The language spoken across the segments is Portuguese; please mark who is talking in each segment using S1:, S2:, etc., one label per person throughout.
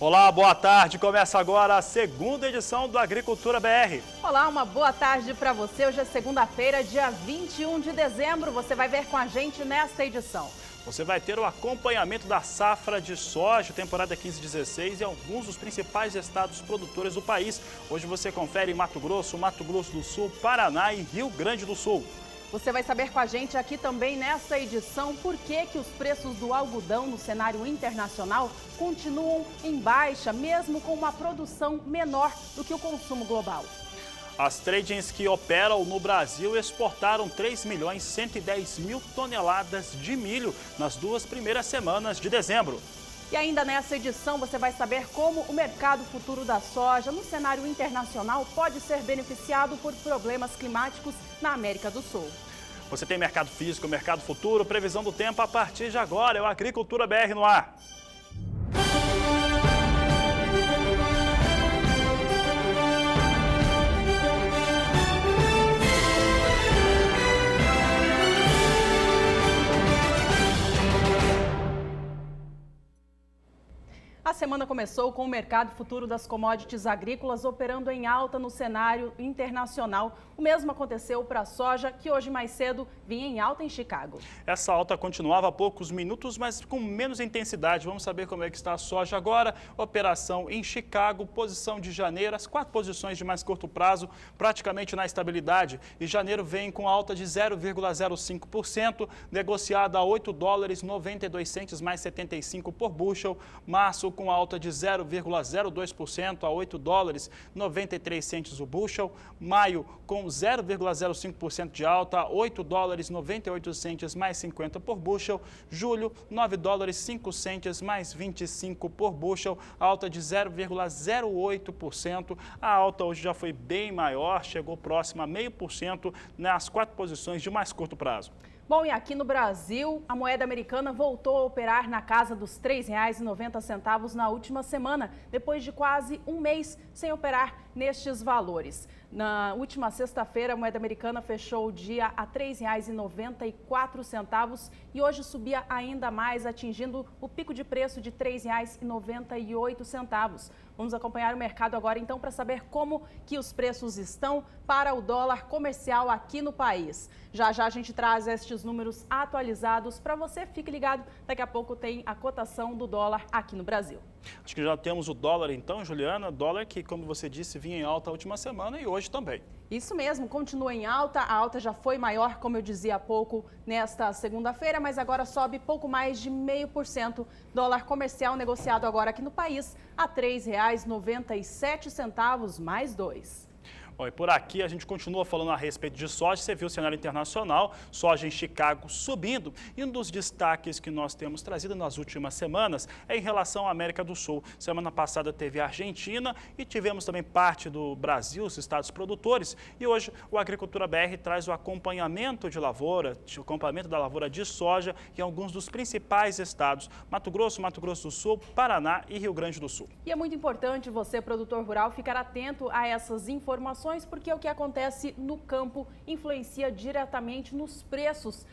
S1: Olá, boa tarde. Começa agora a segunda edição do Agricultura BR.
S2: Olá, uma boa tarde para você. Hoje é segunda-feira, dia 21 de dezembro. Você vai ver com a gente nesta edição.
S1: Você vai ter o acompanhamento da safra de soja, temporada 15-16 em alguns dos principais estados produtores do país. Hoje você confere em Mato Grosso do Sul, Paraná e Rio Grande do Sul.
S2: Você vai saber com a gente aqui também nesta edição por que os preços do algodão no cenário internacional continuam em baixa, mesmo com uma produção menor do que o consumo global.
S1: As tradings que operam no Brasil exportaram 3.110.000 toneladas de milho nas duas primeiras semanas de dezembro.
S2: E ainda nessa edição você vai saber como o mercado futuro da soja no cenário internacional pode ser beneficiado por problemas climáticos na América do Sul.
S1: Você tem mercado físico, mercado futuro, previsão do tempo a partir de agora. É o Agricultura BR no ar.
S2: A semana começou com o mercado futuro das commodities agrícolas operando em alta no cenário internacional. O mesmo aconteceu para a soja, que hoje mais cedo vinha em alta em Chicago.
S1: Essa alta continuava há poucos minutos, mas com menos intensidade. Vamos saber como é que está a soja agora. Operação em Chicago, posição de janeiro, as 4 posições de mais curto prazo, praticamente na estabilidade. E janeiro vem com alta de 0,05%, negociada a $8,92 mais 75 por bushel. Março com alta de 0,02% a $8,93 o bushel. Maio com 0,05% de alta a $8,98 mais 50 por bushel. Julho, $9,05 mais 25 por bushel, alta de 0,08%. A alta hoje já foi bem maior, chegou próxima a 0,5% nas 4 posições de mais curto prazo.
S2: Bom, e aqui no Brasil, a moeda americana voltou a operar na casa dos R$ 3,90 na última semana, depois de quase um mês sem operar nestes valores. Na última sexta-feira, a moeda americana fechou o dia a R$ 3,94 e hoje subia ainda mais, atingindo o pico de preço de R$ 3,98. Vamos acompanhar o mercado agora, então, para saber como que os preços estão para o dólar comercial aqui no país. Já já a gente traz estes números atualizados para você. Fique ligado, daqui a pouco tem a cotação do dólar aqui no Brasil.
S1: Acho que já temos o dólar então, Juliana. Dólar que, como você disse, vinha em alta a última semana e hoje também.
S2: Isso mesmo, continua em alta. A alta já foi maior, como eu dizia há pouco, nesta segunda-feira, mas agora sobe pouco mais de 0,5%. Dólar comercial negociado agora aqui no país a R$ 3,97 mais 2.
S1: Bom, e por aqui a gente continua falando a respeito de soja. Você viu o cenário internacional, soja em Chicago subindo. E um dos destaques que nós temos trazido nas últimas semanas é em relação à América do Sul. Semana passada teve a Argentina e tivemos também parte do Brasil, os estados produtores. E hoje o Agricultura BR traz o acompanhamento de lavoura, o acompanhamento da lavoura de soja em alguns dos principais estados: Mato Grosso do Sul, Paraná e Rio Grande do Sul.
S2: E é muito importante você, produtor rural, ficar atento a essas informações, porque o que acontece no campo influencia diretamente nos preços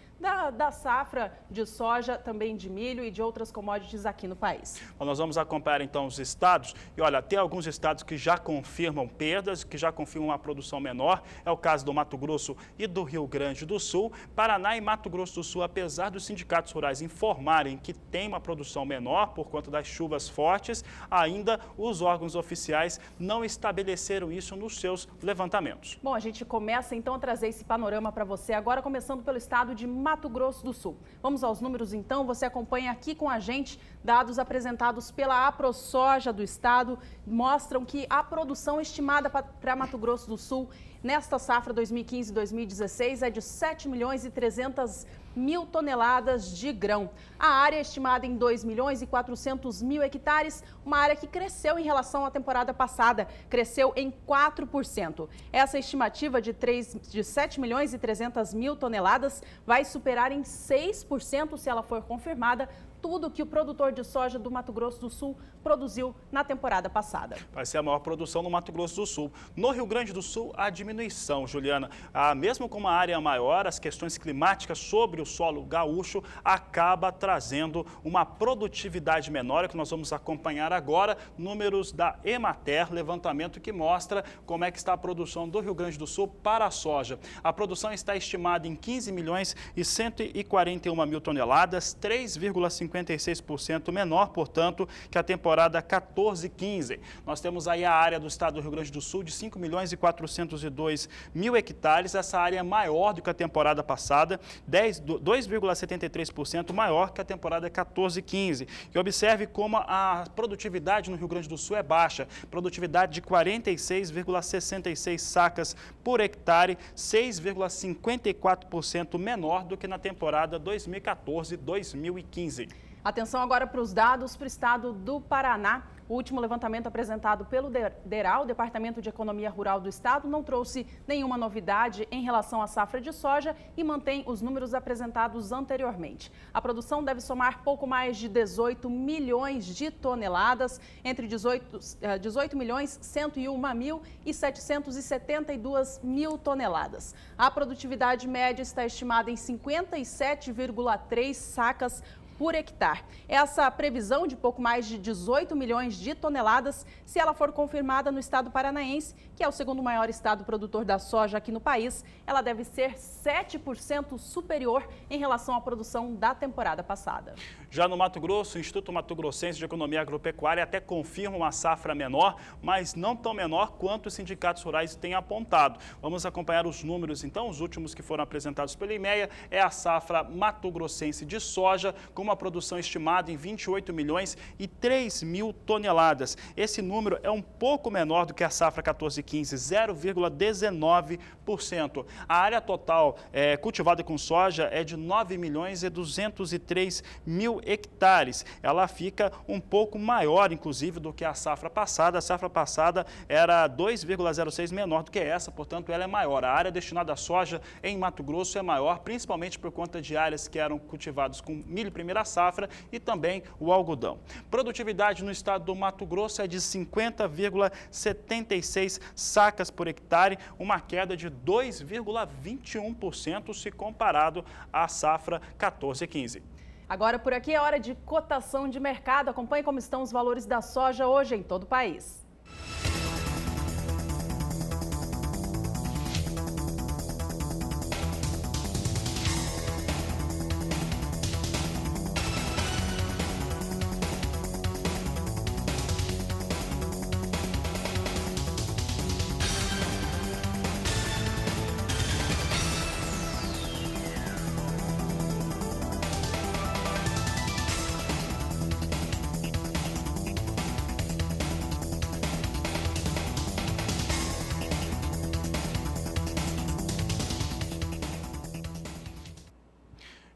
S2: da safra de soja, também de milho e de outras commodities aqui no país.
S1: Bom, nós vamos acompanhar então os estados. E olha, tem alguns estados que já confirmam perdas, que já confirmam uma produção menor. É o caso do Mato Grosso e do Rio Grande do Sul. Paraná e Mato Grosso do Sul, apesar dos sindicatos rurais informarem que tem uma produção menor por conta das chuvas fortes, ainda os órgãos oficiais não estabeleceram isso nos seus levantamentos.
S2: Bom, a gente começa então a trazer esse panorama para você agora, começando pelo estado de Mato Grosso do Sul. Vamos aos números então, você acompanha aqui com a gente. Dados apresentados pela AproSoja do estado mostram que a produção estimada para Mato Grosso do Sul nesta safra 2015-2016 é de 7.300.000 toneladas de grão. A área estimada em 2.400.000 hectares, uma área que cresceu em relação à temporada passada, cresceu em 4%. Essa estimativa de 7.300.000 toneladas vai superar em 6%, se ela for confirmada, tudo que o produtor de soja do Mato Grosso do Sul produziu na temporada passada.
S1: Vai ser a maior produção no Mato Grosso do Sul. No Rio Grande do Sul, a diminuição, Juliana. Mesmo com uma área maior, as questões climáticas sobre o solo gaúcho acaba trazendo uma produtividade menor, que nós vamos acompanhar agora. Números da Emater, levantamento que mostra como é que está a produção do Rio Grande do Sul para a soja. A produção está estimada em 15 milhões e 141 mil toneladas, 3,56% menor, portanto, que a temporada 14-15. Nós temos aí a área do estado do Rio Grande do Sul de 5 milhões e 402 mil hectares. Essa área é maior do que a temporada passada, 2,73% maior que a temporada 14-15. E observe como a produtividade no Rio Grande do Sul é baixa. Produtividade de 46,66 sacas por hectare, 6,54% menor do que na temporada 2014-2015.
S2: Atenção agora para os dados para o estado do Paraná. O último levantamento apresentado pelo DERAL, Departamento de Economia Rural do Estado, não trouxe nenhuma novidade em relação à safra de soja e mantém os números apresentados anteriormente. A produção deve somar pouco mais de 18 milhões de toneladas, entre 18 milhões 101 mil e 772 mil toneladas. A produtividade média está estimada em 57,3 sacas por hectare. Essa previsão de pouco mais de 18 milhões de toneladas, se ela for confirmada no estado paranaense, que é o segundo maior estado produtor da soja aqui no país, ela deve ser 7% superior em relação à produção da temporada passada.
S1: Já no Mato Grosso, o Instituto Mato Grossense de Economia Agropecuária até confirma uma safra menor, mas não tão menor quanto os sindicatos rurais têm apontado. Vamos acompanhar os números, então. Os últimos que foram apresentados pela IMEA é a safra mato-grossense de soja, com uma produção estimada em 28 milhões e 3 mil toneladas. Esse número é um pouco menor do que a safra 14-15, 0,19%. A área total cultivada com soja é de 9 milhões e 203 mil hectares. Ela fica um pouco maior, inclusive, do que a safra passada. A safra passada era 2,06 menor do que essa, portanto, ela é maior. A área destinada à soja em Mato Grosso é maior, principalmente por conta de áreas que eram cultivadas com milho primeira safra e também o algodão. Produtividade no estado do Mato Grosso é de 50,76 sacas por hectare, uma queda de 2,21% se comparado à safra 14-15.
S2: Agora por aqui é hora de cotação de mercado. Acompanhe como estão os valores da soja hoje em todo o país.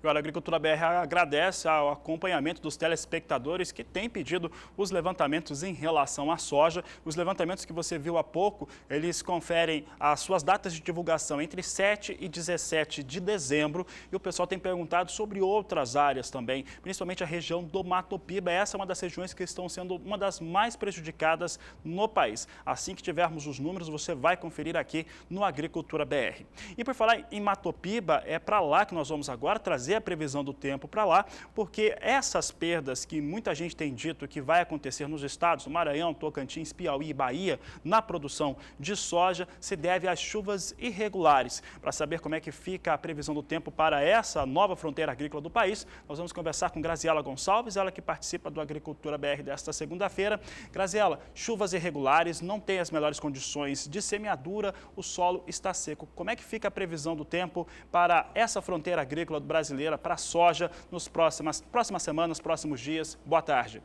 S1: Agora, a Agricultura BR agradece ao acompanhamento dos telespectadores que têm pedido os levantamentos em relação à soja. Os levantamentos que você viu há pouco, eles conferem as suas datas de divulgação entre 7 e 17 de dezembro. E o pessoal tem perguntado sobre outras áreas também, principalmente a região do Mato Piba. Essa é uma das regiões que estão sendo uma das mais prejudicadas no país. Assim que tivermos os números, você vai conferir aqui no Agricultura BR. E por falar em Mato Piba, é para lá que nós vamos agora trazer a previsão do tempo para lá, porque essas perdas que muita gente tem dito que vai acontecer nos estados do Maranhão, Tocantins, Piauí e Bahia na produção de soja se deve às chuvas irregulares. Para saber como é que fica a previsão do tempo para essa nova fronteira agrícola do país, nós vamos conversar com Graziela Gonçalves, ela que participa do Agricultura BR desta segunda-feira. Graziela, chuvas irregulares, não tem as melhores condições de semeadura, o solo está seco. Como é que fica a previsão do tempo para essa fronteira agrícola brasileira para a soja nos próximas semanas, próximos dias? Boa tarde.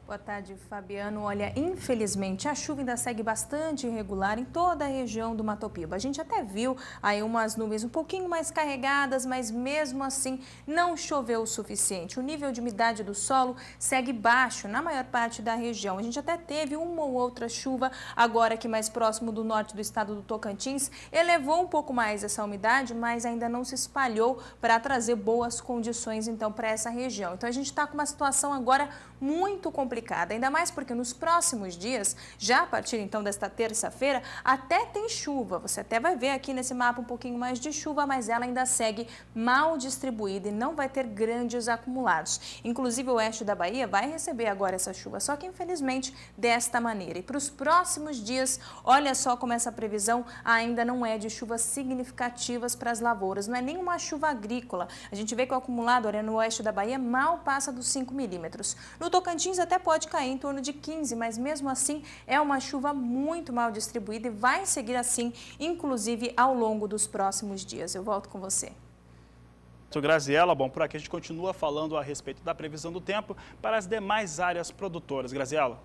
S3: Boa tarde, Fabiano. Olha, infelizmente a chuva ainda segue bastante irregular em toda a região do Mato Piba. A gente até viu aí umas nuvens um pouquinho mais carregadas, mas mesmo assim não choveu o suficiente. O nível de umidade do solo segue baixo na maior parte da região. A gente até teve uma ou outra chuva agora aqui mais próximo do norte do estado do Tocantins. Elevou um pouco mais essa umidade, mas ainda não se espalhou para trazer boas condições então para essa região. Então a gente está com uma situação agora muito complicada, ainda mais porque nos próximos dias, já a partir então desta terça-feira, até tem chuva. Você até vai ver aqui nesse mapa um pouquinho mais de chuva, mas ela ainda segue mal distribuída e não vai ter grandes acumulados. Inclusive o oeste da Bahia vai receber agora essa chuva, só que infelizmente desta maneira. E para os próximos dias, olha só como essa previsão ainda não é de chuvas significativas para as lavouras, não é nenhuma chuva agrícola. A gente vê que o acumulado, olha, no oeste da Bahia mal passa dos 5 milímetros. No Tocantins até pode cair em torno de 15, mas mesmo assim é uma chuva muito mal distribuída e vai seguir assim, inclusive ao longo dos próximos dias. Eu volto com você.
S1: Graziela, bom, por aqui a gente continua falando a respeito da previsão do tempo para as demais áreas produtoras. Graziela.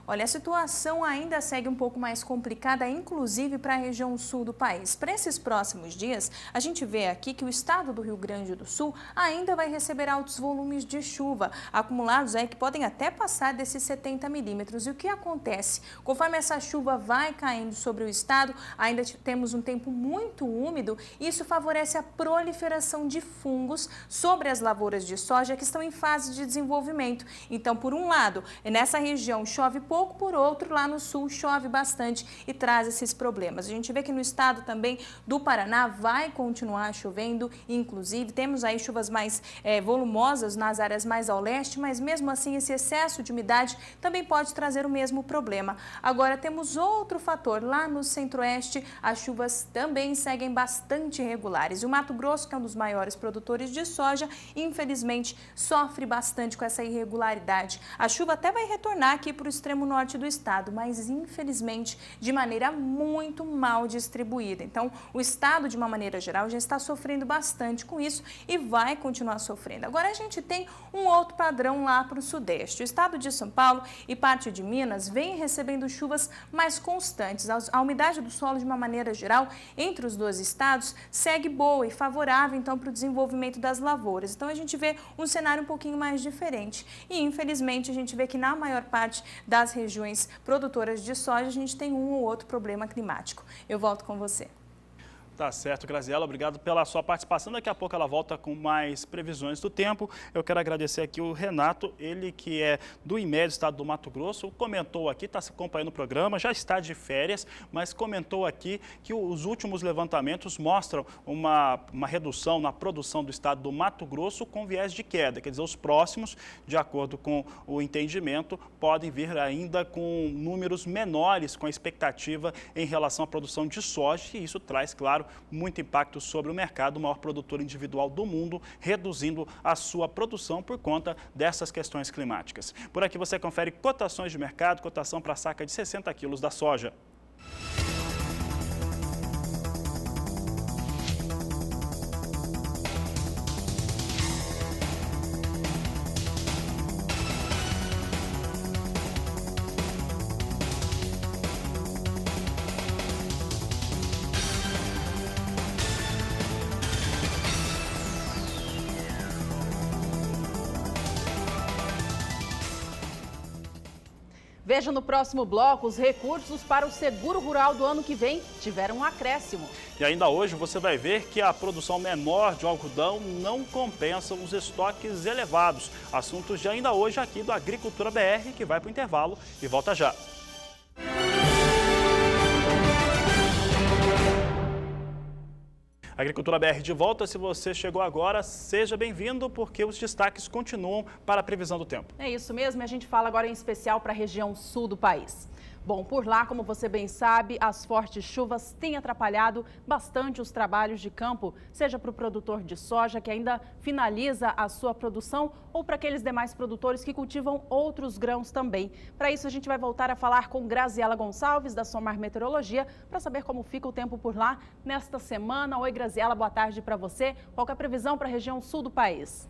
S3: Olha, a situação ainda segue um pouco mais complicada, inclusive para a região sul do país. Para esses próximos dias, a gente vê aqui que o estado do Rio Grande do Sul ainda vai receber altos volumes de chuva, acumulados aí que podem até passar desses 70 milímetros. E o que acontece? Conforme essa chuva vai caindo sobre o estado, ainda temos um tempo muito úmido e isso favorece a proliferação de fungos sobre as lavouras de soja que estão em fase de desenvolvimento. Então, por um lado, nessa região chove pouco, por outro, lá no sul chove bastante e traz esses problemas. A gente vê que no estado também do Paraná vai continuar chovendo, inclusive temos aí chuvas mais volumosas nas áreas mais ao leste, mas mesmo assim esse excesso de umidade também pode trazer o mesmo problema. Agora temos outro fator, lá no centro-oeste as chuvas também seguem bastante irregulares. E o Mato Grosso, que é um dos maiores produtores de soja, infelizmente sofre bastante com essa irregularidade. A chuva até vai retornar aqui para o extremo norte do estado, mas infelizmente de maneira muito mal distribuída. Então, o estado de uma maneira geral já está sofrendo bastante com isso e vai continuar sofrendo. Agora a gente tem um outro padrão lá para o sudeste. O estado de São Paulo e parte de Minas vem recebendo chuvas mais constantes. A umidade do solo de uma maneira geral entre os dois estados segue boa e favorável então para o desenvolvimento das lavouras. Então a gente vê um cenário um pouquinho mais diferente e infelizmente a gente vê que na maior parte das regiões produtoras de soja, a gente tem um ou outro problema climático. Eu volto com você.
S1: Tá certo, Graziela, obrigado pela sua participação. Daqui a pouco ela volta com mais previsões do tempo. Eu quero agradecer aqui o Renato, ele que é do IMED, estado do Mato Grosso, comentou aqui, está acompanhando o programa, já está de férias, mas comentou aqui que os últimos levantamentos mostram uma redução na produção do estado do Mato Grosso com viés de queda. Quer dizer, os próximos, de acordo com o entendimento, podem vir ainda com números menores, com a expectativa em relação à produção de soja, e isso traz, claro, muito impacto sobre o mercado, o maior produtor individual do mundo, reduzindo a sua produção por conta dessas questões climáticas. Por aqui você confere cotações de mercado, cotação para a saca de 60 quilos da soja.
S2: Veja no próximo bloco, os recursos para o seguro rural do ano que vem tiveram um acréscimo.
S1: E ainda hoje você vai ver que a produção menor de algodão não compensa os estoques elevados. Assuntos de ainda hoje aqui do Agricultura BR, que vai para o intervalo e volta já. Agricultura BR de volta, se você chegou agora, seja bem-vindo, porque os destaques continuam para a previsão do tempo.
S2: É isso mesmo, e a gente fala agora em especial para a região sul do país. Bom, por lá, como você bem sabe, as fortes chuvas têm atrapalhado bastante os trabalhos de campo, seja para o produtor de soja que ainda finaliza a sua produção ou para aqueles demais produtores que cultivam outros grãos também. Para isso, a gente vai voltar a falar com Graziela Gonçalves, da Somar Meteorologia, para saber como fica o tempo por lá nesta semana. Oi, Graziela, boa tarde para você. Qual que é a previsão para a região sul do país?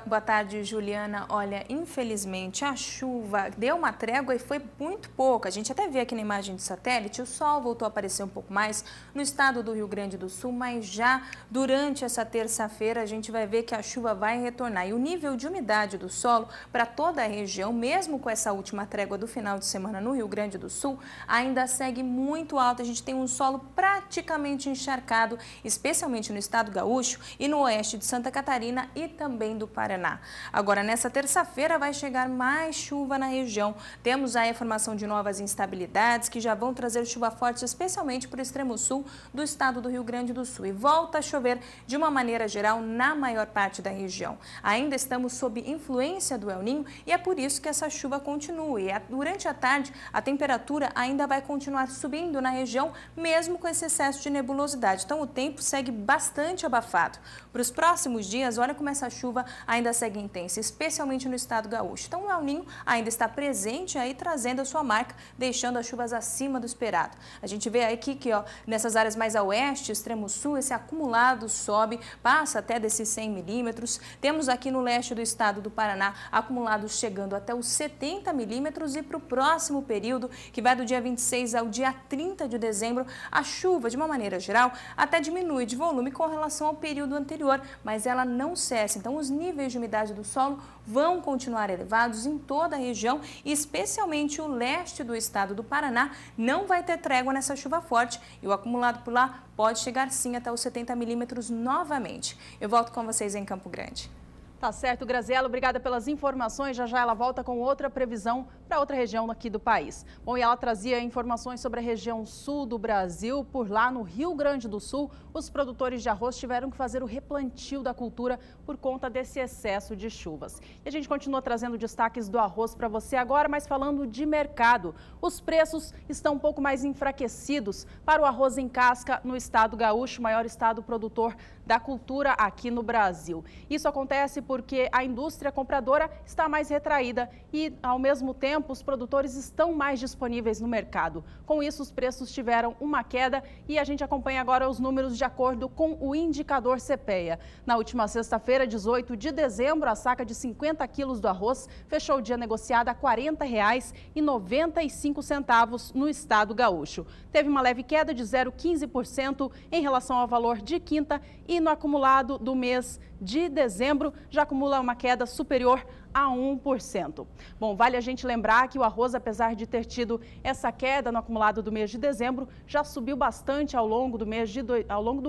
S3: Boa tarde, Juliana. Olha, infelizmente a chuva deu uma trégua e foi muito pouca. A gente até vê aqui na imagem de satélite, o sol voltou a aparecer um pouco mais no estado do Rio Grande do Sul, mas já durante essa terça-feira a gente vai ver que a chuva vai retornar. E o nível de umidade do solo para toda a região, mesmo com essa última trégua do final de semana no Rio Grande do Sul, ainda segue muito alto. A gente tem um solo praticamente encharcado, especialmente no estado gaúcho e no oeste de Santa Catarina e também do Paraná. Agora, nessa terça-feira vai chegar mais chuva na região. Temos a informação de novas instabilidades que já vão trazer chuva forte, especialmente para o extremo sul do estado do Rio Grande do Sul. E volta a chover de uma maneira geral na maior parte da região. Ainda estamos sob influência do El Niño e é por isso que essa chuva continua. E durante a tarde, a temperatura ainda vai continuar subindo na região, mesmo com esse excesso de nebulosidade. Então, o tempo segue bastante abafado. Para os próximos dias, olha como essa chuva ainda segue intensa, especialmente no estado gaúcho. Então, o El Niño ainda está presente aí, trazendo a sua marca, deixando as chuvas acima do esperado. A gente vê aqui que, nessas áreas mais a oeste, extremo sul, esse acumulado sobe, passa até desses 100 milímetros. Temos aqui no leste do estado do Paraná, acumulados chegando até os 70 milímetros e para o próximo período, que vai do dia 26 ao dia 30 de dezembro, a chuva, de uma maneira geral, até diminui de volume com relação ao período anterior, mas ela não cessa. Então, os níveis de umidade do solo vão continuar elevados em toda a região, e especialmente o leste do estado do Paraná não vai ter trégua nessa chuva forte e o acumulado por lá pode chegar sim até os 70 milímetros novamente. Eu volto com vocês em Campo Grande.
S2: Tá certo, Graziela, obrigada pelas informações. Já já ela volta com outra previsão para outra região aqui do país. Bom, e ela trazia informações sobre a região sul do Brasil. Por lá, no Rio Grande do Sul, os produtores de arroz tiveram que fazer o replantio da cultura por conta desse excesso de chuvas. E a gente continua trazendo destaques do arroz para você agora, mas falando de mercado. Os preços estão um pouco mais enfraquecidos para o arroz em casca no estado gaúcho, maior estado produtor da cultura aqui no Brasil. Isso acontece porque a indústria compradora está mais retraída e, ao mesmo tempo, os produtores estão mais disponíveis no mercado. Com isso, os preços tiveram uma queda e a gente acompanha agora os números de acordo com o indicador CPEA. Na última sexta-feira, 18 de dezembro, a saca de 50 quilos do arroz fechou o dia negociada a R$ 40,95 no estado gaúcho. Teve uma leve queda de 0,15% em relação ao valor de quinta e no acumulado do mês de dezembro já acumula uma queda superior a 1%. Bom, vale a gente lembrar que o arroz, apesar de ter tido essa queda no acumulado do mês de dezembro, já subiu bastante ao longo do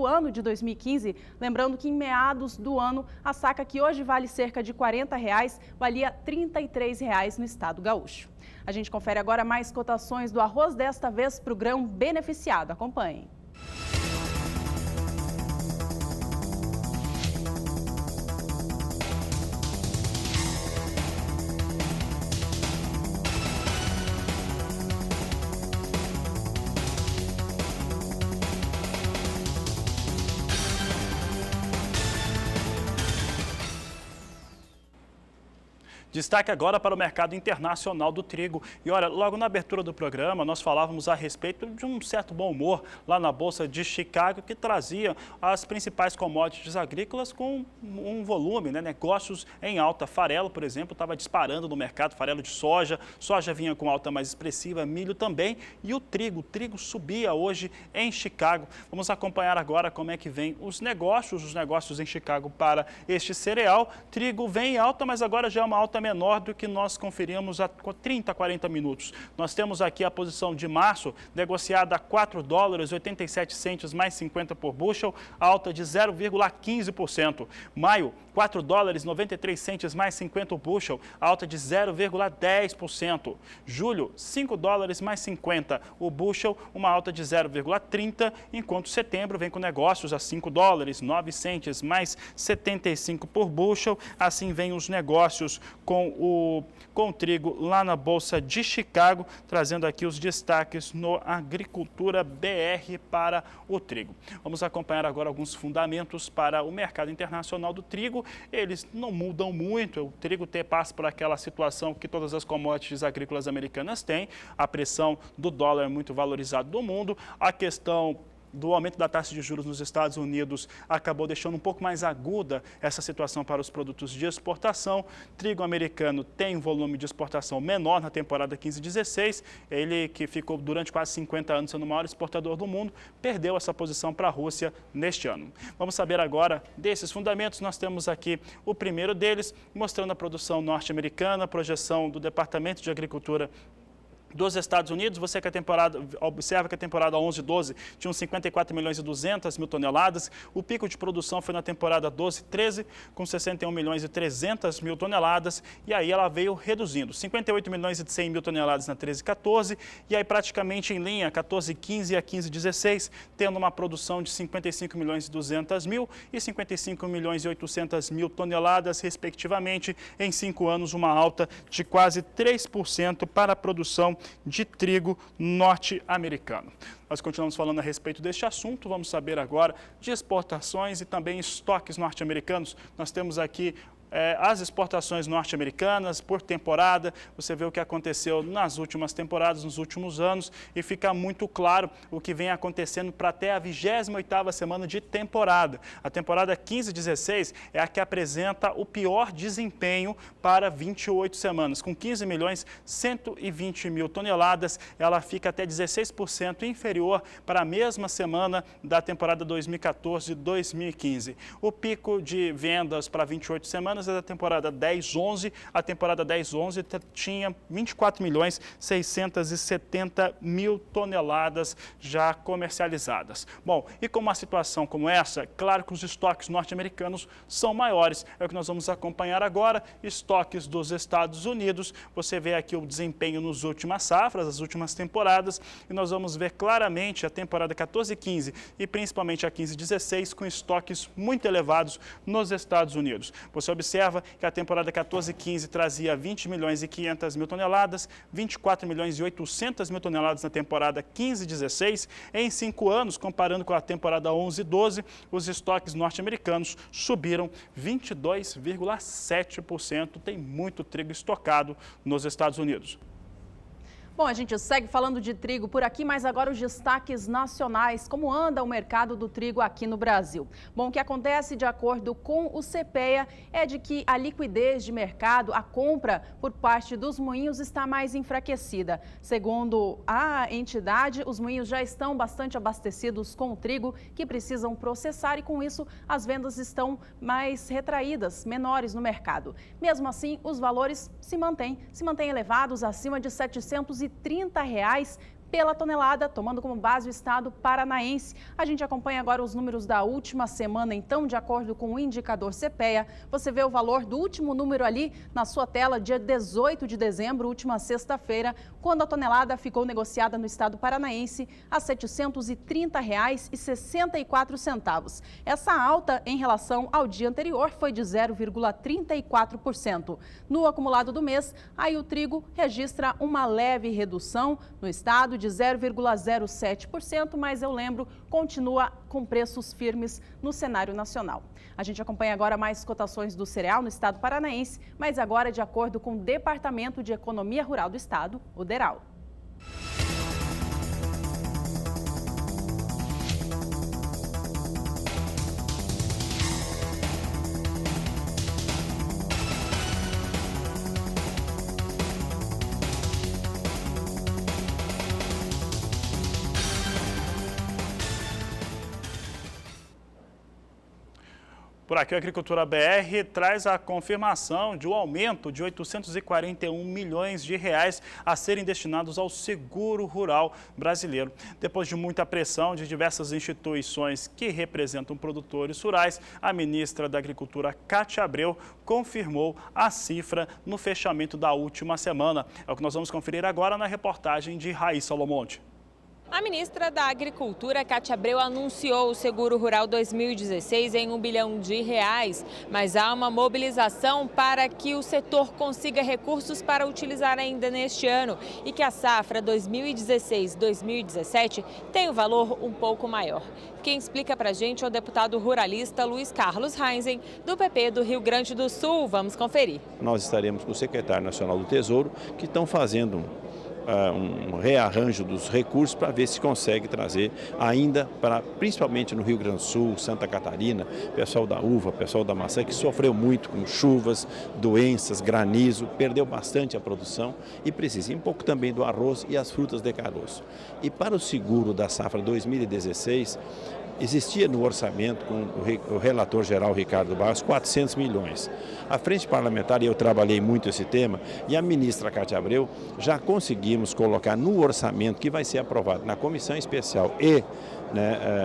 S2: ano de 2015. Lembrando que em meados do ano, a saca que hoje vale cerca de R$ 40, valia R$ 33 no estado gaúcho. A gente confere agora mais cotações do arroz, desta vez para o grão beneficiado. Acompanhem.
S1: Destaque agora para o mercado internacional do trigo. E olha, logo na abertura do programa, nós falávamos a respeito de um certo bom humor lá na Bolsa de Chicago, que trazia as principais commodities agrícolas com um volume, negócios em alta. Farelo, por exemplo, estava disparando no mercado, farelo de soja. Soja vinha com alta mais expressiva, milho também. E o trigo subia hoje em Chicago. Vamos acompanhar agora como é que vem os negócios em Chicago para este cereal. Trigo vem em alta, mas agora já é uma alta menor do que nós conferimos há 30, 40 minutos. Nós temos aqui a posição de março, negociada a $4,87 mais 50 por bushel, alta de 0,15%. Maio, $4,93 mais 50 por bushel, alta de 0,10%. Julho, $5 mais 50 o bushel, uma alta de 0,30%, enquanto setembro vem com negócios a $5,09 mais 75 por bushel. Assim vem os negócios com o trigo lá na Bolsa de Chicago, trazendo aqui os destaques no Agricultura BR para o trigo. Vamos acompanhar agora alguns fundamentos para o mercado internacional do trigo. Eles não mudam muito, o trigo passa por aquela situação que todas as commodities agrícolas americanas têm, a pressão do dólar muito valorizado do mundo, a questão do aumento da taxa de juros nos Estados Unidos acabou deixando um pouco mais aguda essa situação para os produtos de exportação. Trigo americano tem um volume de exportação menor na temporada 15-16. Ele, que ficou durante quase 50 anos sendo o maior exportador do mundo, perdeu essa posição para a Rússia neste ano. Vamos saber agora desses fundamentos. Nós temos aqui o primeiro deles, mostrando a produção norte-americana, a projeção do Departamento de Agricultura dos Estados Unidos. Você que observa que a temporada 11-12 tinha uns 54 milhões e 200 mil toneladas. O pico de produção foi na temporada 12-13, com 61 milhões e 300 mil toneladas. E aí ela veio reduzindo, 58 milhões e 100 mil toneladas na 13-14. E aí praticamente em linha, 14-15 a 15-16, tendo uma produção de 55 milhões e 200 mil e 55 milhões e 800 mil toneladas, respectivamente. Em 5 anos, uma alta de quase 3% para a produção de trigo norte-americano. Nós continuamos falando a respeito deste assunto. Vamos saber agora de exportações e também estoques norte-americanos. Nós temos aqui as exportações norte-americanas por temporada. Você vê o que aconteceu nas últimas temporadas, nos últimos anos, e fica muito claro o que vem acontecendo para até a 28ª semana de temporada. A temporada 15-16 é a que apresenta o pior desempenho para 28 semanas. Com 15 milhões 120 mil toneladas, ela fica até 16% inferior para a mesma semana da temporada 2014-2015. O pico de vendas para 28 semanas é da temporada 10-11. A temporada 10-11 tinha 24 milhões 670 mil toneladas já comercializadas. Bom, e com uma situação como essa, claro que os estoques norte-americanos são maiores. É o que nós vamos acompanhar agora. Estoques dos Estados Unidos. Você vê aqui o desempenho nas últimas safras, as últimas temporadas, e nós vamos ver claramente a temporada 14-15 e principalmente a 15-16 com estoques muito elevados nos Estados Unidos. Você observa que a temporada 14-15 trazia 20 milhões e 500 mil toneladas, 24 milhões e 800 mil toneladas na temporada 15-16. Em 5 anos, comparando com a temporada 11-12, os estoques norte-americanos subiram 22,7%. Tem muito trigo estocado nos Estados Unidos.
S2: Bom, a gente segue falando de trigo por aqui, mas agora os destaques nacionais. Como anda o mercado do trigo aqui no Brasil? Bom, o que acontece de acordo com o CPEA é de que a liquidez de mercado, a compra por parte dos moinhos está mais enfraquecida. Segundo a entidade, os moinhos já estão bastante abastecidos com o trigo que precisam processar e com isso as vendas estão mais retraídas, menores no mercado. Mesmo assim, os valores se mantêm elevados acima de R$ 730 pela tonelada, tomando como base o estado paranaense. A gente acompanha agora os números da última semana, então, de acordo com o indicador CPEA. Você vê o valor do último número ali na sua tela, dia 18 de dezembro, última sexta-feira, quando a tonelada ficou negociada no estado paranaense a R$ 730,64. Essa alta em relação ao dia anterior foi de 0,34%. No acumulado do mês, aí o trigo registra uma leve redução no estado de 0,07%, mas eu lembro, continua com preços firmes no cenário nacional. A gente acompanha agora mais cotações do cereal no estado paranaense, mas agora de acordo com o Departamento de Economia Rural do Estado, o DERAL.
S1: Por aqui, a Agricultura BR traz a confirmação de um aumento de 841 milhões de reais a serem destinados ao seguro rural brasileiro. Depois de muita pressão de diversas instituições que representam produtores rurais, a ministra da Agricultura, Cátia Abreu, confirmou a cifra no fechamento da última semana. É o que nós vamos conferir agora na reportagem de Raíssa Lomonte.
S4: A ministra da Agricultura, Cátia Abreu, anunciou o Seguro Rural 2016 em R$1 bilhão, mas há uma mobilização para que o setor consiga recursos para utilizar ainda neste ano e que a safra 2016-2017 tem um valor um pouco maior. Quem explica para a gente é o deputado ruralista Luiz Carlos Heinzen, do PP do Rio Grande do Sul. Vamos conferir.
S5: Nós estaremos com o secretário nacional do Tesouro, que estão fazendo um rearranjo dos recursos para ver se consegue trazer ainda, principalmente no Rio Grande do Sul, Santa Catarina, pessoal da uva, pessoal da maçã, que sofreu muito com chuvas, doenças, granizo, perdeu bastante a produção e precisa um pouco também do arroz e as frutas de caroço. E para o seguro da safra 2016, existia no orçamento, com o relator geral Ricardo Barros, 400 milhões. A frente parlamentar, e eu trabalhei muito esse tema, e a ministra Cátia Abreu, já conseguimos colocar no orçamento que vai ser aprovado na comissão especial e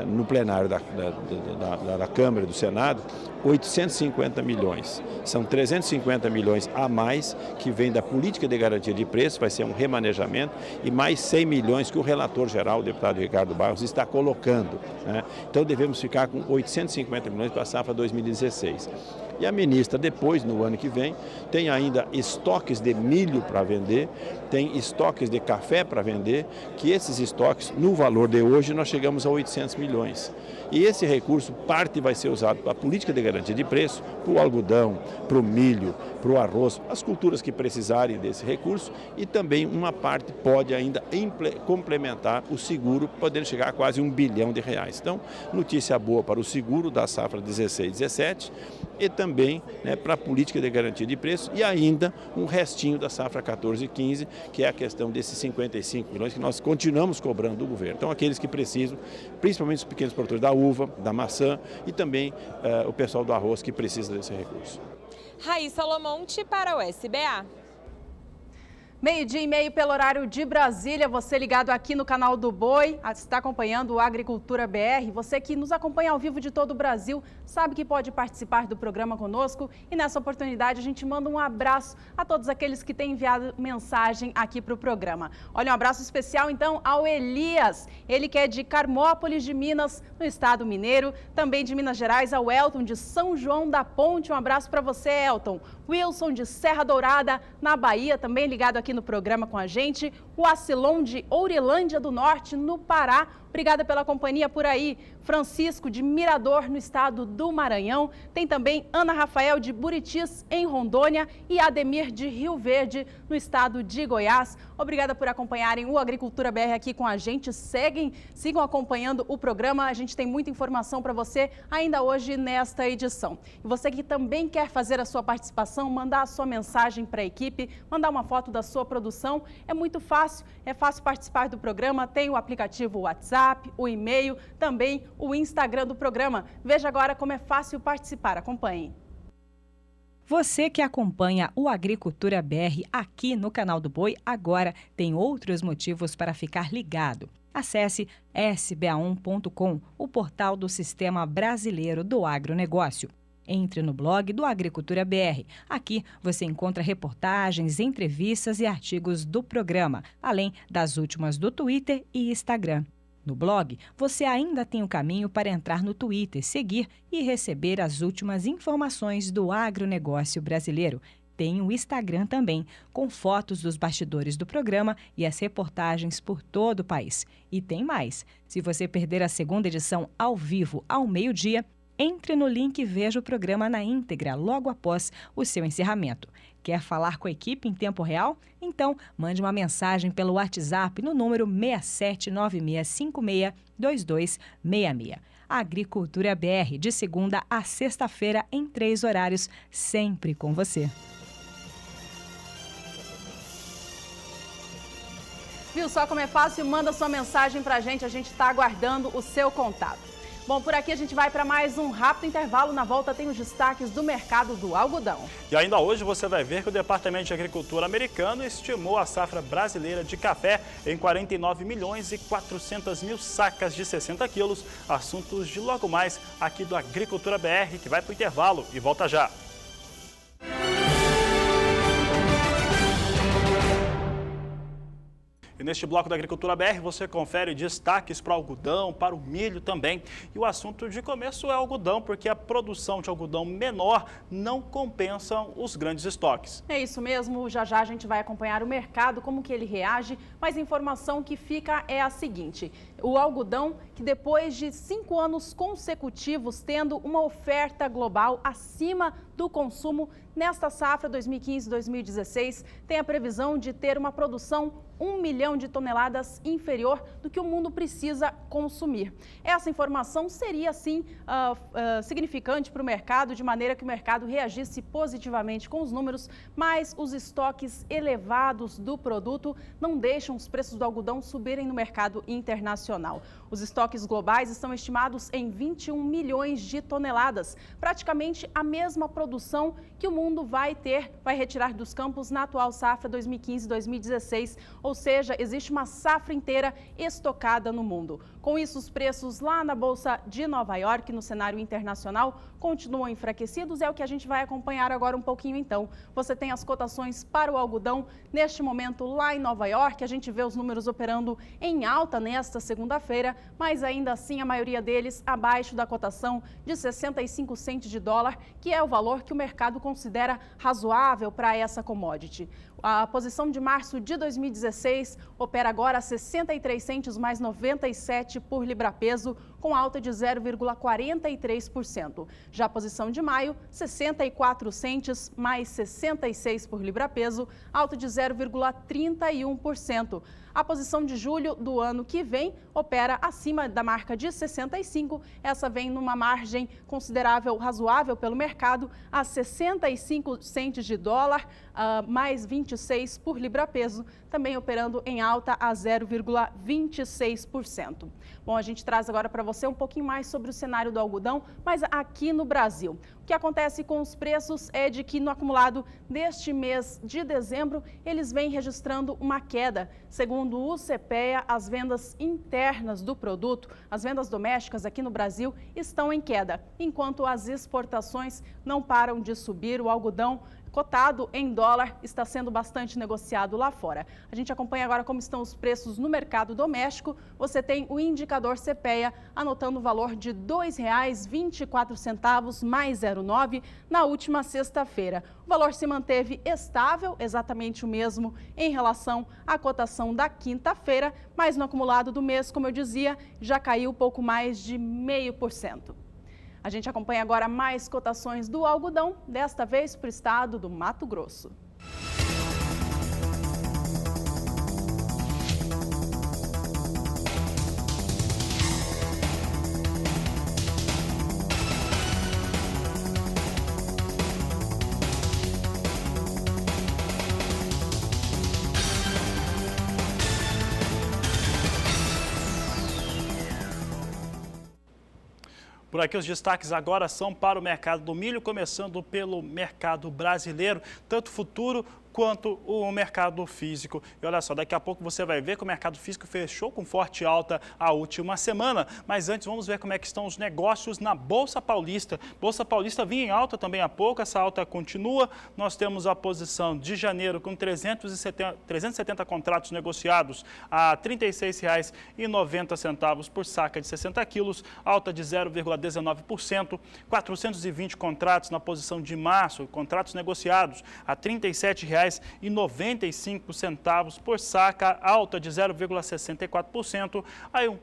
S5: no plenário da Câmara e do Senado, 850 milhões. São 350 milhões a mais que vem da política de garantia de preço, vai ser um remanejamento, e mais 100 milhões que o relator geral, o deputado Ricardo Barros, está colocando. Então devemos ficar com 850 milhões para a safra 2016. E a ministra, depois, no ano que vem, tem ainda estoques de milho para vender, tem estoques de café para vender, que esses estoques, no valor de hoje, nós chegamos a 800 milhões. E esse recurso, parte vai ser usado para a política de garantia de preço, para o algodão, para o milho, para o arroz, as culturas que precisarem desse recurso, e também uma parte pode ainda complementar o seguro, podendo chegar a quase R$1 bilhão. Então, notícia boa para o seguro da safra 16-17 e também para a política de garantia de preço e ainda um restinho da safra 14-15, que é a questão desses 55 milhões que nós continuamos cobrando do governo. Então, aqueles que precisam, principalmente os pequenos produtores da uva, da maçã e também o pessoal do arroz que precisa desse recurso.
S4: Raíssa Lomonte para o SBA.
S2: 12:30 pelo horário de Brasília, você ligado aqui no canal do Boi, está acompanhando o Agricultura BR. Você que nos acompanha ao vivo de todo o Brasil, sabe que pode participar do programa conosco. E nessa oportunidade a gente manda um abraço a todos aqueles que têm enviado mensagem aqui para o programa. Olha, um abraço especial então ao Elias, ele que é de Carmópolis de Minas, no estado mineiro. Também de Minas Gerais, ao Elton de São João da Ponte. Um abraço para você, Elton. Wilson de Serra Dourada, na Bahia, também ligado aqui no programa com a gente. O Acilon de Ourilândia do Norte, no Pará. Obrigada pela companhia por aí. Francisco de Mirador, no estado do Maranhão. Tem também Ana Rafael de Buritis, em Rondônia. E Ademir de Rio Verde, no estado de Goiás. Obrigada por acompanharem o Agricultura BR aqui com a gente. Sigam acompanhando o programa. A gente tem muita informação para você ainda hoje nesta edição. E você que também quer fazer a sua participação, mandar a sua mensagem para a equipe, mandar uma foto da sua produção, é muito fácil. É fácil participar do programa. Tem o aplicativo WhatsApp, o e-mail, também o Instagram do programa. Veja agora como é fácil participar. Acompanhe.
S6: Você que acompanha o Agricultura BR aqui no canal do Boi, agora tem outros motivos para ficar ligado. Acesse sba1.com, o portal do Sistema Brasileiro do Agronegócio. Entre no blog do Agricultura BR. Aqui você encontra reportagens, entrevistas e artigos do programa, além das últimas do Twitter e Instagram. No blog, você ainda tem o caminho para entrar no Twitter, seguir e receber as últimas informações do agronegócio brasileiro. Tem o Instagram também, com fotos dos bastidores do programa e as reportagens por todo o país. E tem mais. Se você perder a segunda edição ao vivo ao meio-dia, entre no link e veja o programa na íntegra logo após o seu encerramento. Quer falar com a equipe em tempo real? Então, mande uma mensagem pelo WhatsApp no número 6796562266. Agricultura BR, de segunda a sexta-feira, em 3 horários, sempre com você.
S2: Viu só como é fácil? Manda sua mensagem para a gente está aguardando o seu contato. Bom, por aqui a gente vai para mais um rápido intervalo. Na volta tem os destaques do mercado do algodão.
S1: E ainda hoje você vai ver que o Departamento de Agricultura americano estimou a safra brasileira de café em 49 milhões e 400 mil sacas de 60 quilos. Assuntos de logo mais aqui do Agricultura BR, que vai para o intervalo e volta já. E neste bloco da Agricultura BR você confere destaques para o algodão, para o milho também. E o assunto de começo é algodão, porque a produção de algodão menor não compensa os grandes estoques.
S2: É isso mesmo, já já a gente vai acompanhar o mercado, como que ele reage, mas a informação que fica é a seguinte: o algodão, que depois de 5 anos consecutivos tendo uma oferta global acima do consumo, nesta safra 2015-2016, tem a previsão de ter uma produção 1 milhão de toneladas inferior do que o mundo precisa consumir. Essa informação seria, sim, significante para o mercado, de maneira que o mercado reagisse positivamente com os números, mas os estoques elevados do produto não deixam os preços do algodão subirem no mercado internacional. Os estoques globais estão estimados em 21 milhões de toneladas, praticamente a mesma produção que o mundo vai retirar dos campos na atual safra 2015-2016, ou seja, existe uma safra inteira estocada no mundo. Com isso, os preços lá na Bolsa de Nova York, no cenário internacional, continuam enfraquecidos. É o que a gente vai acompanhar agora um pouquinho então. Você tem as cotações para o algodão neste momento lá em Nova York. A gente vê os números operando em alta nesta segunda-feira, mas ainda assim a maioria deles abaixo da cotação de 65 centes de dólar, que é o valor que o mercado considera razoável para essa commodity. A posição de março de 2016 opera agora a 63 centes mais 97 por libra-peso, com alta de 0,43%. Já a posição de maio, 64 centes mais 66 por libra-peso, alta de 0,31%. A posição de julho do ano que vem opera acima da marca de 65. Essa vem numa margem considerável, razoável pelo mercado, a 65 centes de dólar, mais 26 por libra-peso, também operando em alta a 0,26%. Bom, a gente traz agora para você um pouquinho mais sobre o cenário do algodão, mas aqui no Brasil. O que acontece com os preços é de que no acumulado deste mês de dezembro, eles vêm registrando uma queda. Segundo o CPEA, as vendas internas do produto, as vendas domésticas aqui no Brasil estão em queda, enquanto as exportações não param de subir. O algodão cotado em dólar está sendo bastante negociado lá fora. A gente acompanha agora como estão os preços no mercado doméstico. Você tem o indicador CPEA anotando o valor de R$ 2,24 mais 0,9 na última sexta-feira. O valor se manteve estável, exatamente o mesmo em relação à cotação da quinta-feira, mas no acumulado do mês, como eu dizia, já caiu pouco mais de 0,5%. A gente acompanha agora mais cotações do algodão, desta vez para o estado do Mato Grosso.
S1: Por aqui os destaques agora são para o mercado do milho, começando pelo mercado brasileiro, tanto futuro quanto o mercado físico. E olha só, daqui a pouco você vai ver que o mercado físico fechou com forte alta a última semana. Mas antes vamos ver como é que estão os negócios na Bolsa Paulista. Bolsa Paulista vinha em alta também há pouco, essa alta continua. Nós temos a posição de janeiro com 370 contratos negociados a R$ 36,90 por saca de 60 quilos, alta de 0,19%. 420 contratos na posição de março, contratos negociados a R$ 37,95 por saca, alta de 0,64%. Aí um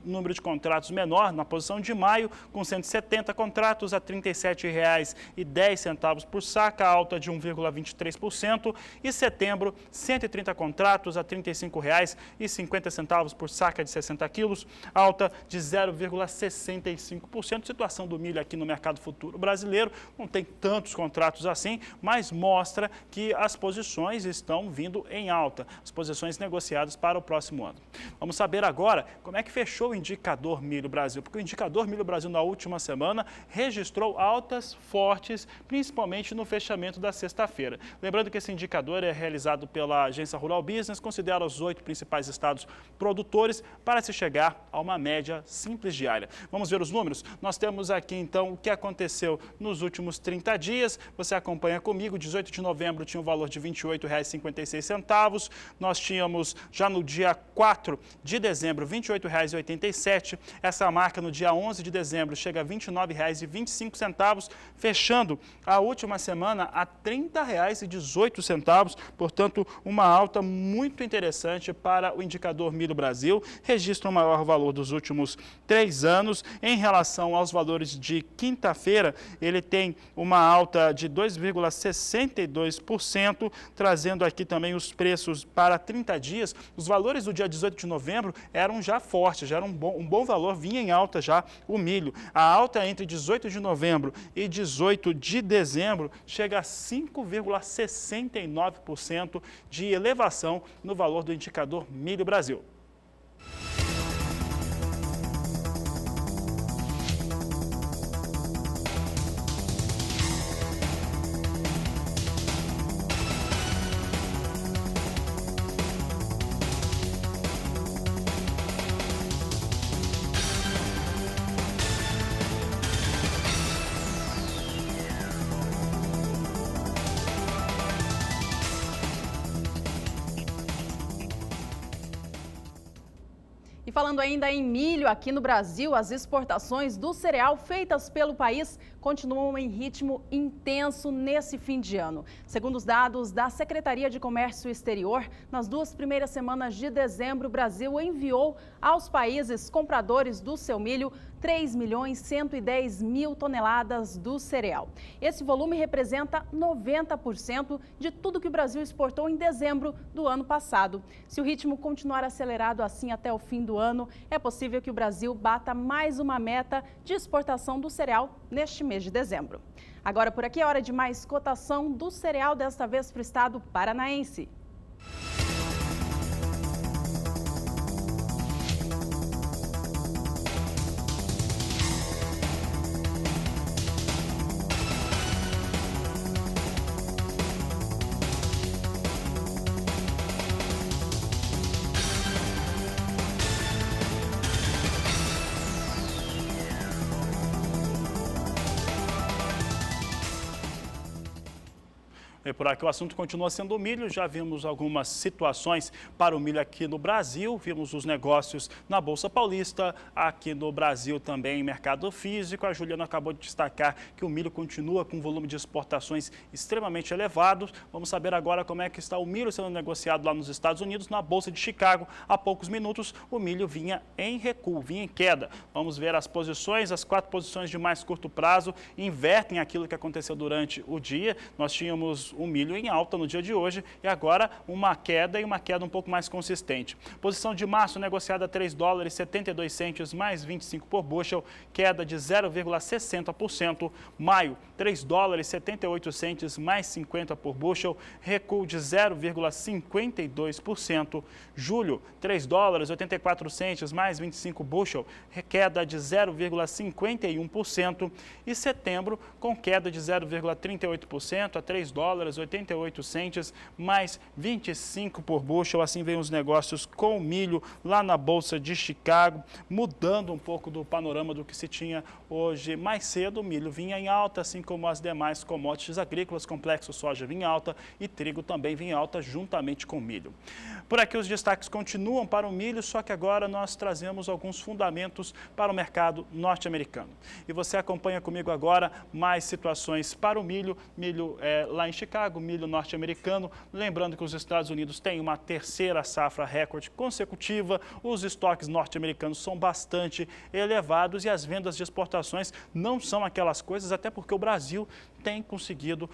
S1: número de contratos menor na posição de maio, com 170 contratos a R$ 37,10 por saca, alta de 1,23%. E setembro, 130 contratos a R$ 35,50 por saca de 60 quilos, alta de 0,65%. Situação do milho aqui no mercado futuro brasileiro, não tem tantos contratos assim, mas mostra que as posições estão vindo em alta, as posições negociadas para o próximo ano. Vamos saber agora como é que fechou o indicador Milho Brasil, porque o indicador Milho Brasil na última semana registrou altas fortes, principalmente no fechamento da sexta-feira. Lembrando que esse indicador é realizado pela Agência Rural Business, considera os 8 principais estados produtores para se chegar a uma média simples diária. Vamos ver os números? Nós temos aqui então o que aconteceu nos últimos 30 dias. Você acompanha comigo, 18 de novembro tinha um valor de de R$ 28,56. Nós tínhamos já no dia 4 de dezembro R$ 28,87. Essa marca no dia 11 de dezembro chega a R$ 29,25, fechando a última semana a R$ 30,18. Portanto, uma alta muito interessante para o indicador Milho Brasil. Registra o maior valor dos últimos 3 anos. Em relação aos valores de quinta-feira, ele tem uma alta de 2,62%, trazendo aqui também os preços para 30 dias. Os valores do dia 18 de novembro eram já fortes, já era um bom valor, vinha em alta já o milho. A alta entre 18 de novembro e 18 de dezembro chega a 5,69% de elevação no valor do indicador Milho Brasil.
S2: E falando ainda em milho, aqui no Brasil, as exportações do cereal feitas pelo país continuam em ritmo intenso nesse fim de ano. Segundo os dados da Secretaria de Comércio Exterior, nas 2 primeiras semanas de dezembro, o Brasil enviou aos países compradores do seu milho 3.110.000 toneladas do cereal. Esse volume representa 90% de tudo que o Brasil exportou em dezembro do ano passado. Se o ritmo continuar acelerado assim até o fim do ano, é possível que o Brasil bata mais uma meta de exportação do cereal neste mês de dezembro. Agora por aqui é hora de mais cotação do cereal, desta vez para o estado paranaense.
S1: E por aqui o assunto continua sendo o milho. Já vimos algumas situações para o milho aqui no Brasil. Vimos os negócios na Bolsa Paulista, aqui no Brasil também em mercado físico. A Juliana acabou de destacar que o milho continua com um volume de exportações extremamente elevado. Vamos saber agora como é que está o milho sendo negociado lá nos Estados Unidos, na Bolsa de Chicago. Há poucos minutos o milho vinha em recuo, vinha em queda. Vamos ver as posições, as 4 posições de mais curto prazo invertem aquilo que aconteceu durante o dia. Nós tínhamos o milho em alta no dia de hoje e agora uma queda um pouco mais consistente. Posição de março negociada a $3,72 mais 25 por bushel, queda de 0,60%. Maio, $3,78 mais 50 por bushel, recuo de 0,52%. Julho, $3,84 mais 25 bushel, queda de 0,51%. E setembro, com queda de 0,38% a $3,88 mais 25 por bushel. Assim vem os negócios com o milho lá na Bolsa de Chicago, mudando um pouco do panorama do que se tinha hoje. Mais cedo o milho vinha em alta, assim como as demais commodities agrícolas, complexo soja vinha em alta e trigo também vinha em alta juntamente com o milho. Por aqui os destaques continuam para o milho, só que agora nós trazemos alguns fundamentos para o mercado norte-americano. E você acompanha comigo agora mais situações para o milho, lá em Chicago, milho norte-americano. Lembrando que os Estados Unidos têm uma terceira safra recorde consecutiva, os estoques norte-americanos são bastante elevados e as vendas de exportações não são aquelas coisas, até porque o Brasil tem conseguido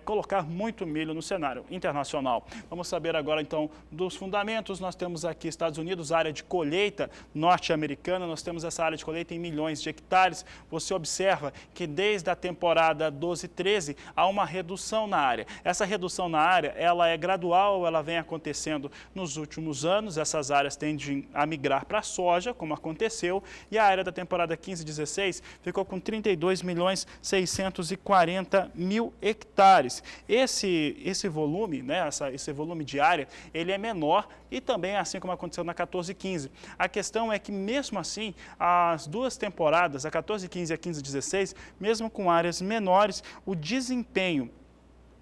S1: colocar muito milho no cenário internacional. Vamos saber agora então dos fundamentos. Nós temos aqui Estados Unidos, área de colheita norte-americana, nós temos essa área de colheita em milhões de hectares. Você observa que desde a temporada 12-13 há uma redução na área. Essa redução na área, ela é gradual, ela vem acontecendo nos últimos anos. Essas áreas tendem a migrar para a soja, como aconteceu, e a área da temporada 15-16 ficou com 32.640.000 hectares. Esse volume, né, esse volume de área, ele é menor e também assim como aconteceu na 14-15. A questão é que mesmo assim, as duas temporadas, a 14-15 e a 15-16, mesmo com áreas menores, o desempenho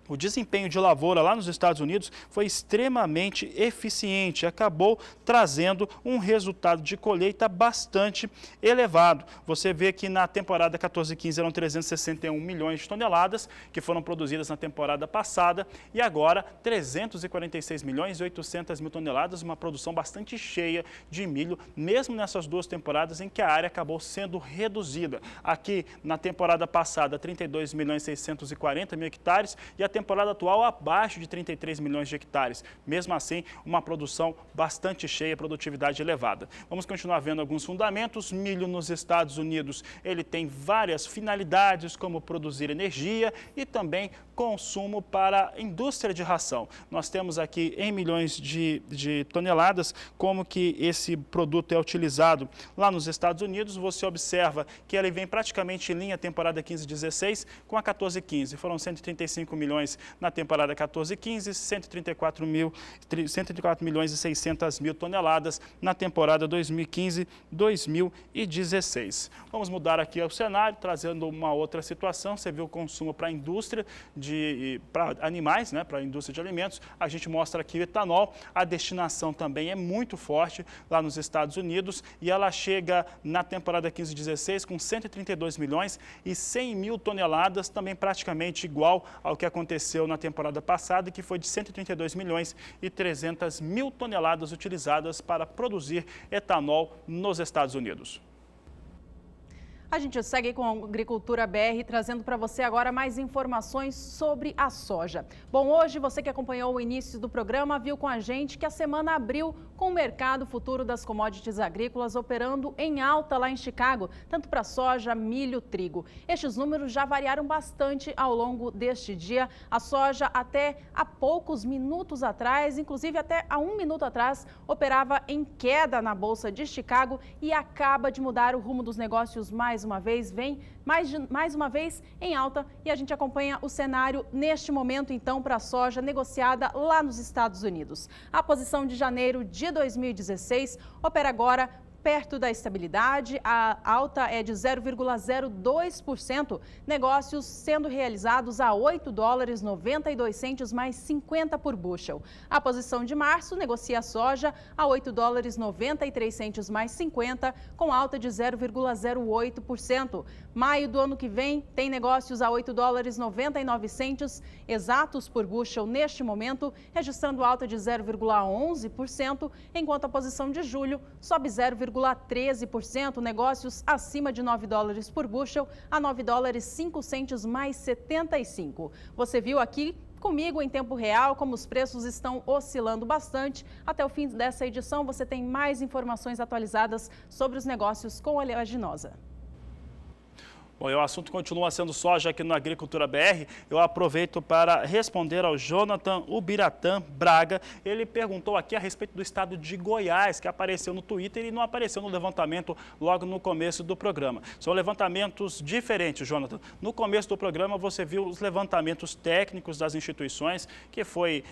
S1: o desempenho de lavoura lá nos Estados Unidos foi extremamente eficiente, acabou trazendo um resultado de colheita bastante elevado. Você vê que na temporada 14-15 eram 361 milhões de toneladas que foram produzidas na temporada passada e agora 346 milhões e 800 mil toneladas, uma produção bastante cheia de milho, mesmo nessas duas temporadas em que a área acabou sendo reduzida. Aqui na temporada passada, 32 milhões e 640 mil hectares e a temporada atual abaixo de 33 milhões de hectares. Mesmo assim, uma produção bastante cheia, produtividade elevada. Vamos continuar vendo alguns fundamentos. Milho nos Estados Unidos, ele tem várias finalidades, como produzir energia e também consumo para a indústria de ração. Nós temos aqui em milhões de toneladas como que esse produto é utilizado lá nos Estados Unidos. Você observa que ele vem praticamente em linha temporada 15-16 com a 14-15. Foram 135 milhões na temporada 14-15, 134 milhões e 600 mil toneladas na temporada 2015-2016. Vamos mudar aqui o cenário, trazendo uma outra situação. Você viu o consumo para a indústria para animais, né, para a indústria de alimentos. A gente mostra aqui o etanol. A destinação também é muito forte lá nos Estados Unidos e ela chega na temporada 15-16 com 132 milhões e 100 mil toneladas, também praticamente igual ao que aconteceu na temporada passada, que foi de 132 milhões e 300 mil toneladas utilizadas para produzir etanol nos Estados Unidos.
S2: A gente segue com a Agricultura BR, trazendo para você agora mais informações sobre a soja. Bom, hoje você que acompanhou o início do programa viu com a gente que a semana abriu com o mercado futuro das commodities agrícolas operando em alta lá em Chicago, tanto para soja, milho, trigo. Estes números já variaram bastante ao longo deste dia. A soja até há poucos minutos atrás, inclusive até há 1 minuto atrás, operava em queda na Bolsa de Chicago e acaba de mudar o rumo dos negócios mais uma vez, vem mais uma vez em alta e a gente acompanha o cenário neste momento então para a soja negociada lá nos Estados Unidos. A posição de janeiro de 2016 opera agora perto da estabilidade, a alta é de 0,02%, negócios sendo realizados a $8,92 mais 50 por bushel. A posição de março negocia a soja a $8,93 mais 50, com alta de 0,08%. Maio do ano que vem tem negócios a $8,99 exatos por bushel neste momento, registrando alta de 0,11%, enquanto a posição de julho sobe 0,13%, negócios acima de $9 por bushel a $9,05 mais 75. Você viu aqui comigo em tempo real como os preços estão oscilando bastante. Até o fim dessa edição você tem mais informações atualizadas sobre os negócios com oleaginosa.
S1: Bom, e o assunto continua sendo soja aqui no Agricultura BR. Eu aproveito para responder ao Jonathan Ubiratã Braga. Ele perguntou aqui a respeito do estado de Goiás, que apareceu no Twitter e não apareceu no levantamento logo no começo do programa. São levantamentos diferentes, Jonathan. No começo do programa você viu os levantamentos técnicos das instituições, que foi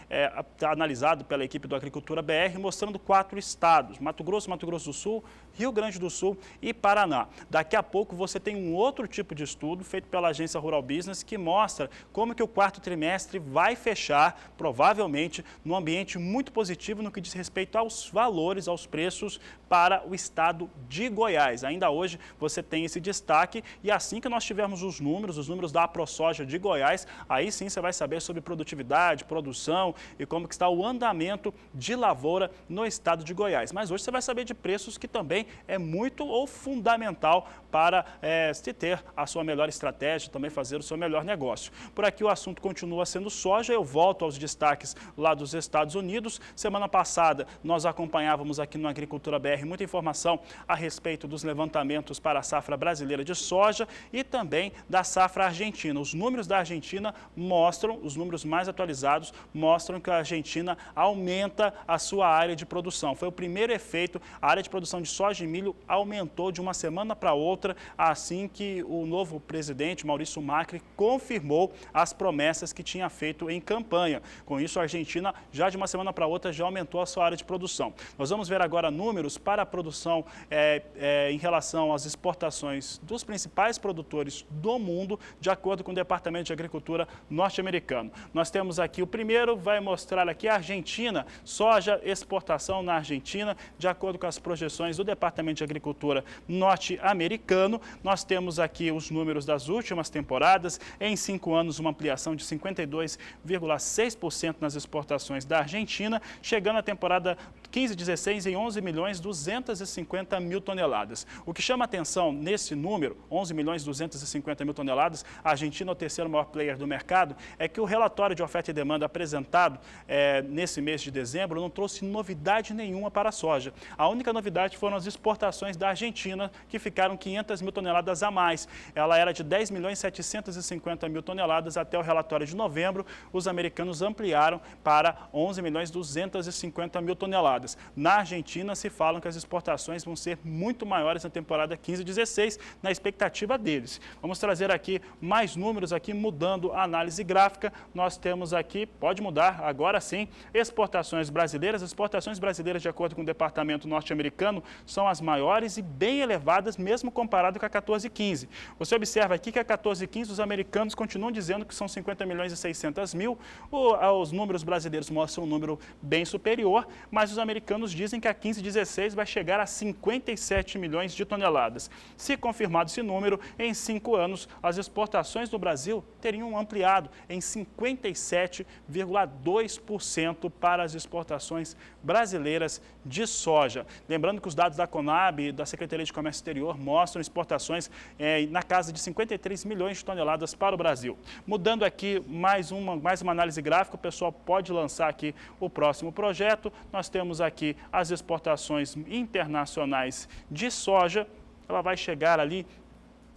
S1: analisado pela equipe do Agricultura BR, mostrando 4 estados: Mato Grosso, Mato Grosso do Sul, Rio Grande do Sul e Paraná. Daqui a pouco você tem um outro tipo de estudo feito pela agência Rural Business que mostra como que o 4º trimestre vai fechar, provavelmente, num ambiente muito positivo no que diz respeito aos valores, aos preços para o estado de Goiás. Ainda hoje você tem esse destaque e assim que nós tivermos os números da AproSoja de Goiás, aí sim você vai saber sobre produtividade, produção e como que está o andamento de lavoura no estado de Goiás. Mas hoje você vai saber de preços que também é muito ou fundamental para se ter a sua melhor estratégia, também fazer o seu melhor negócio. Por aqui o assunto continua sendo soja. Eu volto aos destaques lá dos Estados Unidos. Semana passada nós acompanhávamos aqui no Agricultura BR muita informação a respeito dos levantamentos para a safra brasileira de soja e também da safra argentina. Os números da Argentina mostram, os números mais atualizados mostram que a Argentina aumenta a sua área de produção. Foi o primeiro efeito, a área de produção de soja e milho aumentou de uma semana para outra, assim que o novo presidente, Maurício Macri, confirmou as promessas que tinha feito em campanha. Com isso, a Argentina, já de uma semana para outra, já aumentou a sua área de produção. Nós vamos ver agora números para a produção em relação às exportações dos principais produtores do mundo, de acordo com o Departamento de Agricultura norte-americano. Nós temos aqui o primeiro, vai mostrar aqui a Argentina, soja, exportação na Argentina, de acordo com as projeções do Departamento de Agricultura norte-americano. Nós temos aqui os números das últimas temporadas. Em 5 anos, uma ampliação de 52,6% nas exportações da Argentina, chegando à temporada 15-16 em 11.250.000 toneladas. O que chama atenção nesse número, 11.250.000 toneladas, a Argentina é o terceiro maior player do mercado, é que o relatório de oferta e demanda apresentado nesse mês de dezembro não trouxe novidade nenhuma para a soja. A única novidade foram as exportações da Argentina, que ficaram 500.000 toneladas a mais. Ela era de 10.750.000 toneladas até o relatório de novembro. Os americanos ampliaram para 11.250.000 toneladas. Na Argentina, se falam que as exportações vão ser muito maiores na temporada 15-16, na expectativa deles. Vamos trazer aqui mais números, aqui mudando a análise gráfica. Nós temos aqui, pode mudar, agora sim, exportações brasileiras. As exportações brasileiras, de acordo com o Departamento norte-americano, são as maiores e bem elevadas, mesmo comparado com a 14-15. Você observa aqui que a 14-15, os americanos continuam dizendo que são 50.600.000. Os números brasileiros mostram um número bem superior, mas os americanos dizem que a 15-16 vai chegar a 57 milhões de toneladas. Se confirmado esse número, em 5 anos, as exportações do Brasil teriam ampliado em 57,2% para as exportações brasileiras de soja. Lembrando que os dados da Conab e da Secretaria de Comércio Exterior mostram exportações na casa de 53 milhões de toneladas para o Brasil. Mudando aqui mais uma análise gráfica, o pessoal pode lançar aqui o próximo projeto. Nós temos aqui as exportações internacionais de soja. Ela vai chegar ali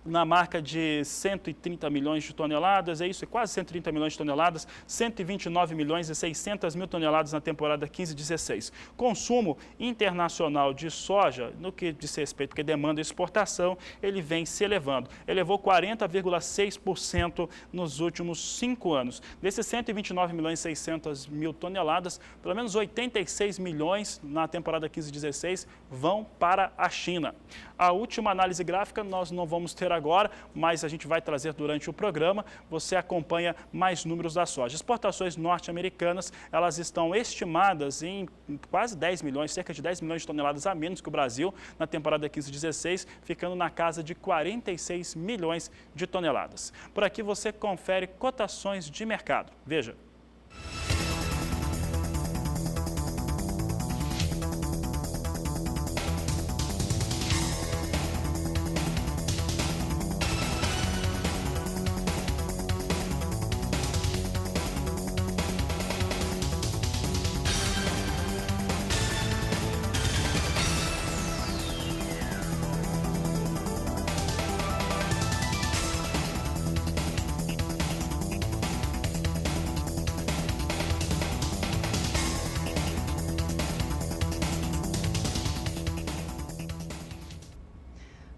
S1: na marca de 130 milhões de toneladas, é isso, é quase 130 milhões de toneladas, 129.600.000 toneladas na temporada 15-16. Consumo internacional de soja, no que diz respeito, porque demanda exportação, ele vem se elevando. Elevou 40,6% nos últimos 5 anos. Desses 129.600.000 toneladas, pelo menos 86 milhões na temporada 15-16 vão para a China. A última análise gráfica nós não vamos ter agora, mas a gente vai trazer durante o programa. Você acompanha mais números da soja. Exportações norte-americanas, elas estão estimadas em quase 10 milhões, cerca de 10 milhões de toneladas a menos que o Brasil na temporada 15-16, ficando na casa de 46 milhões de toneladas. Por aqui você confere cotações de mercado. Veja.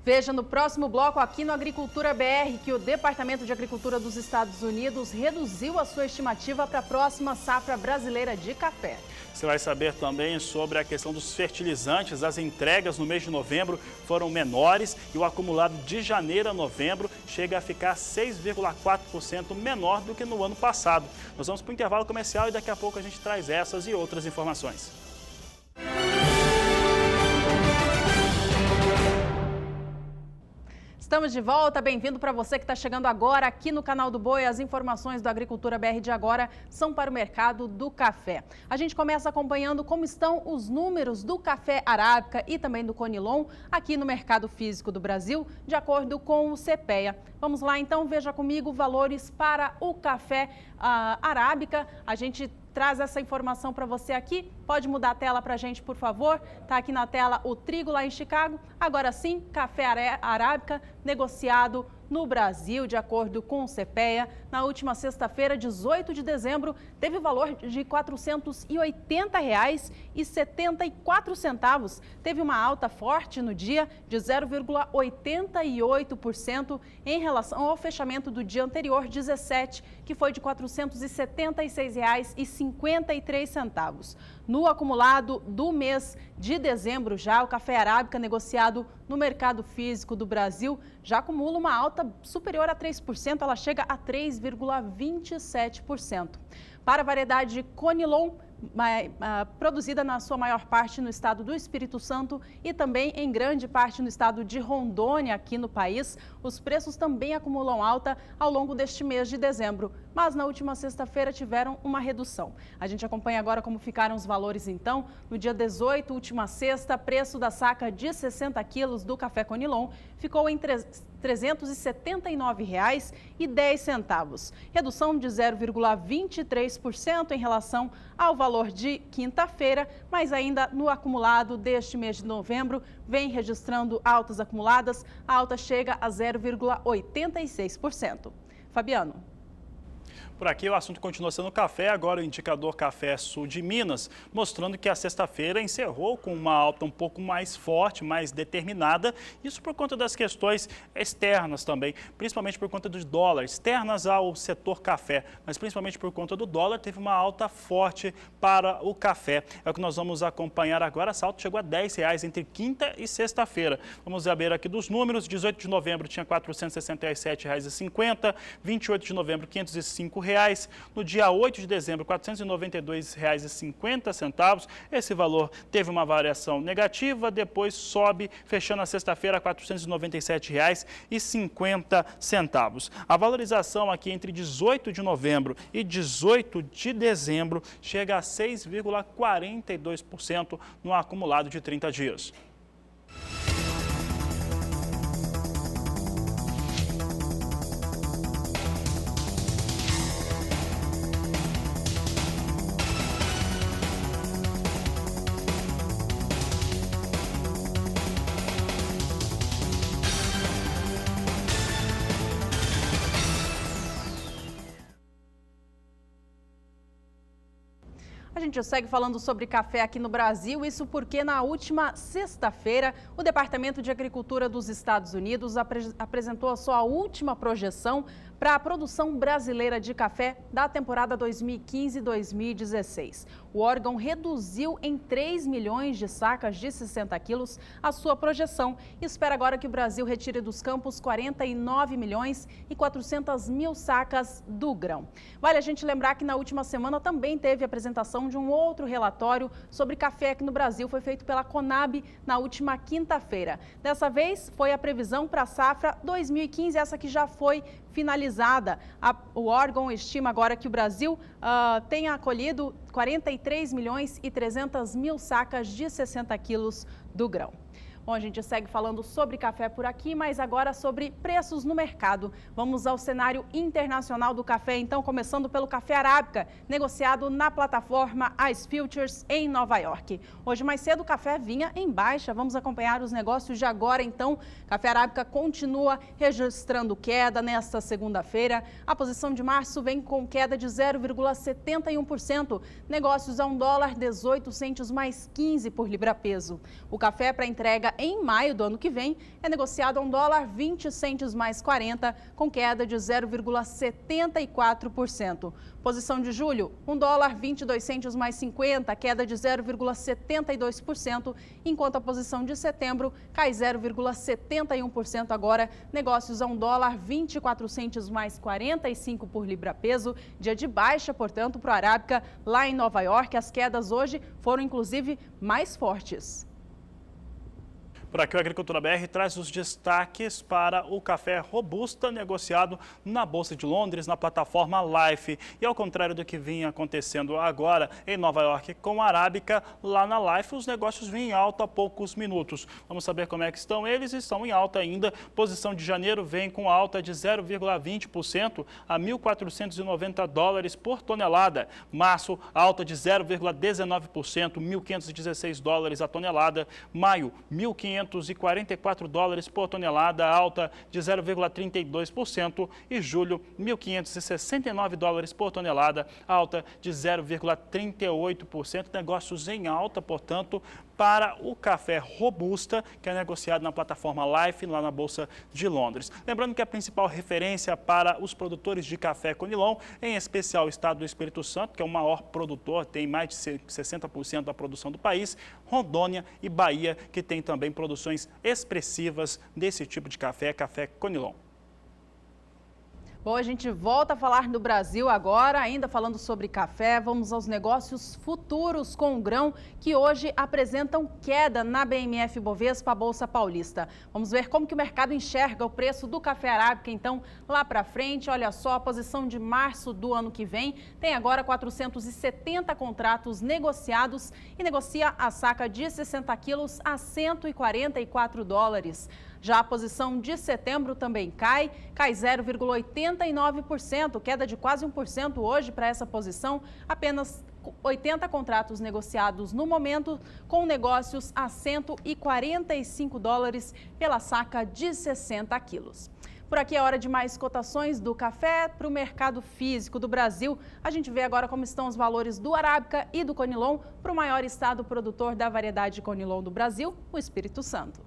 S2: Veja no próximo bloco aqui no Agricultura BR que o Departamento de Agricultura dos Estados Unidos reduziu a sua estimativa para a próxima safra brasileira de café.
S1: Você vai saber também sobre a questão dos fertilizantes. As entregas no mês de novembro foram menores e o acumulado de janeiro a novembro chega a ficar 6,4% menor do que no ano passado. Nós vamos para o intervalo comercial e daqui a pouco a gente traz essas e outras informações.
S2: Estamos de volta, bem-vindo para você que está chegando agora aqui no Canal do Boi. As informações do Agricultura BR de agora são para o mercado do café. A gente começa acompanhando como estão os números do café arábica e também do conilon aqui no mercado físico do Brasil, de acordo com o CPEA. Vamos lá então, veja comigo valores para o café arábica. A gente traz essa informação para você aqui. Pode mudar a tela para a gente, por favor. Está aqui na tela o trigo lá em Chicago. Agora sim, café arábica negociado no Brasil. De acordo com o CPEA, na última sexta-feira, 18 de dezembro, teve valor de R$ 480,74. Teve uma alta forte no dia de 0,88% em relação ao fechamento do dia anterior, 17, que foi de R$ 476,53. No acumulado do mês de dezembro, já o café arábica negociado no mercado físico do Brasil já acumula uma alta superior a 3%, ela chega a 3,27%. Para a variedade Conilon, produzida na sua maior parte no estado do Espírito Santo e também em grande parte no estado de Rondônia, aqui no país, os preços também acumulam alta ao longo deste mês de dezembro, mas na última sexta-feira tiveram uma redução. A gente acompanha agora como ficaram os valores então. No dia 18, última sexta, preço da saca de 60 quilos do café Conilon ficou em R$ 379,10, redução de 0,23% em relação ao valor de quinta-feira, mas ainda no acumulado deste mês de novembro vem registrando altas acumuladas, a alta chega a 0,86%. Fabiano.
S1: Por aqui o assunto continua sendo café, agora o indicador Café Sul de Minas, mostrando que a sexta-feira encerrou com uma alta um pouco mais forte, mais determinada, isso por conta das questões externas também, principalmente por conta dos dólares, externas ao setor café, mas principalmente por conta do dólar, teve uma alta forte para o café. É o que nós vamos acompanhar agora, essa alta chegou a R$ 10 entre quinta e sexta-feira. Vamos saber aqui dos números, 18 de novembro tinha R$ 467,50, 28 de novembro R$ 505, no dia 8 de dezembro, R$ 492,50. Esse valor teve uma variação negativa, depois sobe, fechando a sexta-feira, R$ 492,50. A valorização aqui entre 18 de novembro e 18 de dezembro chega a 6,42% no acumulado de 30 dias.
S2: A gente segue falando sobre café aqui no Brasil, isso porque na última sexta-feira o Departamento de Agricultura dos Estados Unidos apresentou a sua última projeção para a produção brasileira de café da temporada 2015-2016. O órgão reduziu em 3 milhões de sacas de 60 quilos a sua projeção e espera agora que o Brasil retire dos campos 49 milhões e 400 mil sacas do grão. Vale a gente lembrar que na última semana também teve a apresentação de um outro relatório sobre café aqui no Brasil, foi feito pela Conab na última quinta-feira. Dessa vez foi a previsão para a safra 2015, essa que já foi finalizada. O órgão estima agora que o Brasil tenha acolhido 43 milhões e 300 mil sacas de 60 quilos do grão. Bom, a gente segue falando sobre café por aqui, mas agora sobre preços no mercado. Vamos ao cenário internacional do café, então, começando pelo café arábica, negociado na plataforma Ice Futures em Nova York. Hoje mais cedo o café vinha em baixa, vamos acompanhar os negócios de agora, então. Café arábica continua registrando queda nesta segunda-feira. A posição de março vem com queda de 0,71%. Negócios a $1,18 mais 15 por libra-peso. O café para entrega em maio do ano que vem é negociado a $1,20 mais 40, com queda de 0,74%. Posição de julho, $1,22 mais 50, queda de 0,72%, enquanto a posição de setembro cai 0,71% agora, negócios a $1,24 mais 45 por libra-peso, dia de baixa, portanto, para o arábica lá em Nova York. As quedas hoje foram, inclusive, mais fortes.
S1: Por aqui o Agricultura BR traz os destaques para o café robusta negociado na Bolsa de Londres, na plataforma Life. E ao contrário do que vinha acontecendo agora em Nova York com a arábica, lá na Life os negócios vinham em alta há poucos minutos. Vamos saber como é que estão eles. Estão em alta ainda. Posição de janeiro vem com alta de 0,20% a $1.490 por tonelada. Março, alta de 0,19%, $1.516 a tonelada. Maio, $1.500 $1.544 por tonelada, alta de 0,32%, e julho, $1.569 por tonelada, alta de 0,38%. Negócios em alta, portanto, para o café Robusta, que é negociado na plataforma Life, lá na Bolsa de Londres. Lembrando que a principal referência para os produtores de café Conilon, em especial o estado do Espírito Santo, que é o maior produtor, tem mais de 60% da produção do país, Rondônia e Bahia, que tem também produções expressivas desse tipo de café, café Conilon.
S2: Bom, a gente volta a falar do Brasil agora, ainda falando sobre café. Vamos aos negócios futuros com o grão, que hoje apresentam queda na BMF Bovespa, a Bolsa Paulista. Vamos ver como que o mercado enxerga o preço do café arábica, então, lá para frente. Olha só, a posição de março do ano que vem tem agora 470 contratos negociados e negocia a saca de 60 quilos a $144. Já a posição de setembro também cai 0,89%, queda de quase 1% hoje para essa posição. Apenas 80 contratos negociados no momento, com negócios a $145 pela saca de 60 quilos. Por aqui é hora de mais cotações do café para o mercado físico do Brasil. A gente vê agora como estão os valores do Arábica e do Conilon para o maior estado produtor da variedade Conilon do Brasil, o Espírito Santo.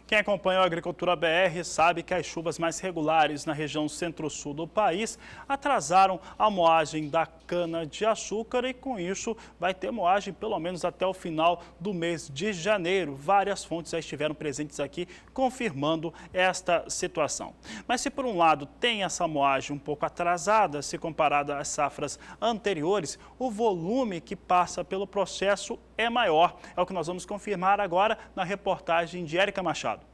S1: Quem acompanha a Agricultura BR sabe que as chuvas mais regulares na região centro-sul do país atrasaram a moagem da cana-de-açúcar e, com isso, vai ter moagem pelo menos até o final do mês de janeiro. Várias fontes já estiveram presentes aqui confirmando esta situação. Mas se, por um lado, tem essa moagem um pouco atrasada, se comparada às safras anteriores, o volume que passa pelo processo é maior. É o que nós vamos confirmar agora na reportagem de Érica Machado.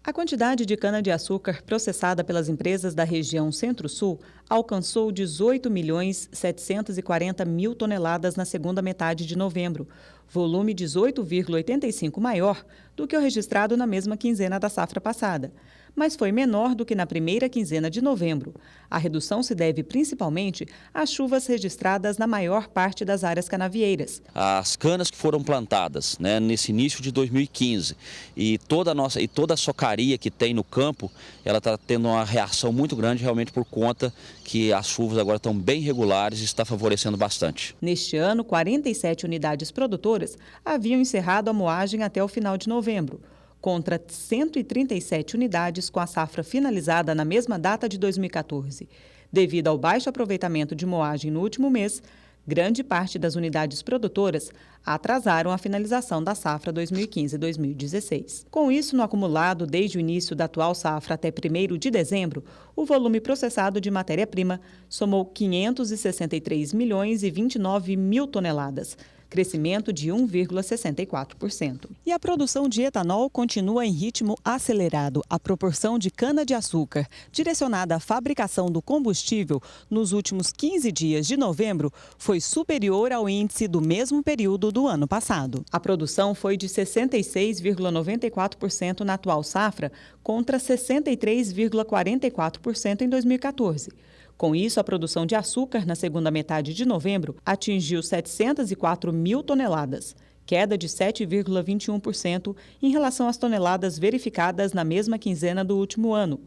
S7: A quantidade de cana-de-açúcar processada pelas empresas da região Centro-Sul alcançou 18.740.000 toneladas na segunda metade de novembro, volume 18,85 maior do que o registrado na mesma quinzena da safra passada, mas foi menor do que na primeira quinzena de novembro. A redução se deve principalmente às chuvas registradas na maior parte das áreas canavieiras.
S8: As canas que foram plantadas, nesse início de 2015 e toda a socaria que tem no campo, ela está tendo uma reação muito grande realmente por conta que as chuvas agora estão bem regulares e está favorecendo bastante.
S7: Neste ano, 47 unidades produtoras haviam encerrado a moagem até o final de novembro, contra 137 unidades com a safra finalizada na mesma data de 2014. Devido ao baixo aproveitamento de moagem no último mês, grande parte das unidades produtoras atrasaram a finalização da safra 2015-2016. Com isso, no acumulado desde o início da atual safra até 1º de dezembro, o volume processado de matéria-prima somou 563.029.000 toneladas, crescimento de 1,64%. E a produção de etanol continua em ritmo acelerado. A proporção de cana-de-açúcar direcionada à fabricação do combustível nos últimos 15 dias de novembro foi superior ao índice do mesmo período do ano passado. A produção foi de 66,94% na atual safra, contra 63,44% em 2014. Com isso, a produção de açúcar na segunda metade de novembro atingiu 704.000 toneladas, queda de 7,21% em relação às toneladas verificadas na mesma quinzena do último ano.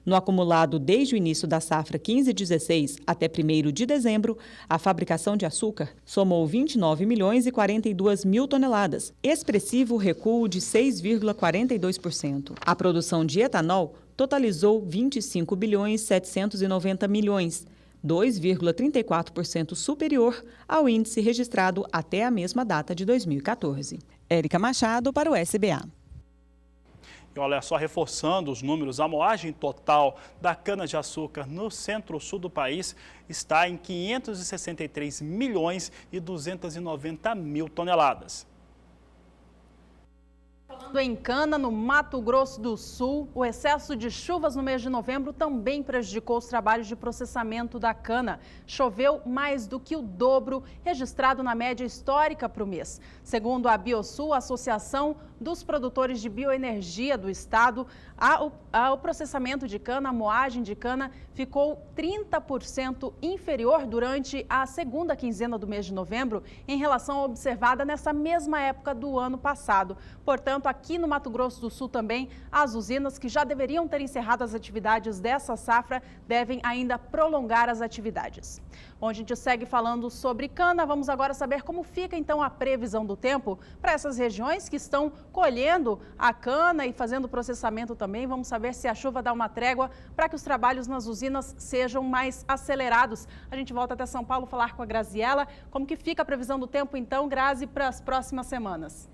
S7: No acumulado desde o início da safra 15-16 até 1º de dezembro, a fabricação de açúcar somou 29.042.000 toneladas, expressivo recuo de 6,42%. A produção de etanol totalizou 25.790 milhões, 2,34% superior ao índice registrado até a mesma data de 2014. Érica Machado para o SBA.
S1: E olha só, reforçando os números, a moagem total da cana-de-açúcar no centro-sul do país está em 563.290.000 toneladas.
S2: Falando Falando em cana, no Mato Grosso do Sul, o excesso de chuvas no mês de novembro também prejudicou os trabalhos de processamento da cana. Choveu mais do que o dobro registrado na média histórica para o mês. Segundo a Biosul, a Associação dos Produtores de Bioenergia do Estado, o processamento de cana, a moagem de cana, ficou 30% inferior durante a segunda quinzena do mês de novembro em relação à observada nessa mesma época do ano passado. Portanto, aqui no Mato Grosso do Sul também, as usinas que já deveriam ter encerrado as atividades dessa safra devem ainda prolongar as atividades. Bom, a gente segue falando sobre cana. Vamos agora saber como fica então a previsão do tempo para essas regiões que estão colhendo a cana e fazendo processamento também. Vamos saber se a chuva dá uma trégua para que os trabalhos nas usinas sejam mais acelerados. A gente volta até São Paulo falar com a Graziela. Como que fica a previsão do tempo então, Grazi, para as próximas semanas?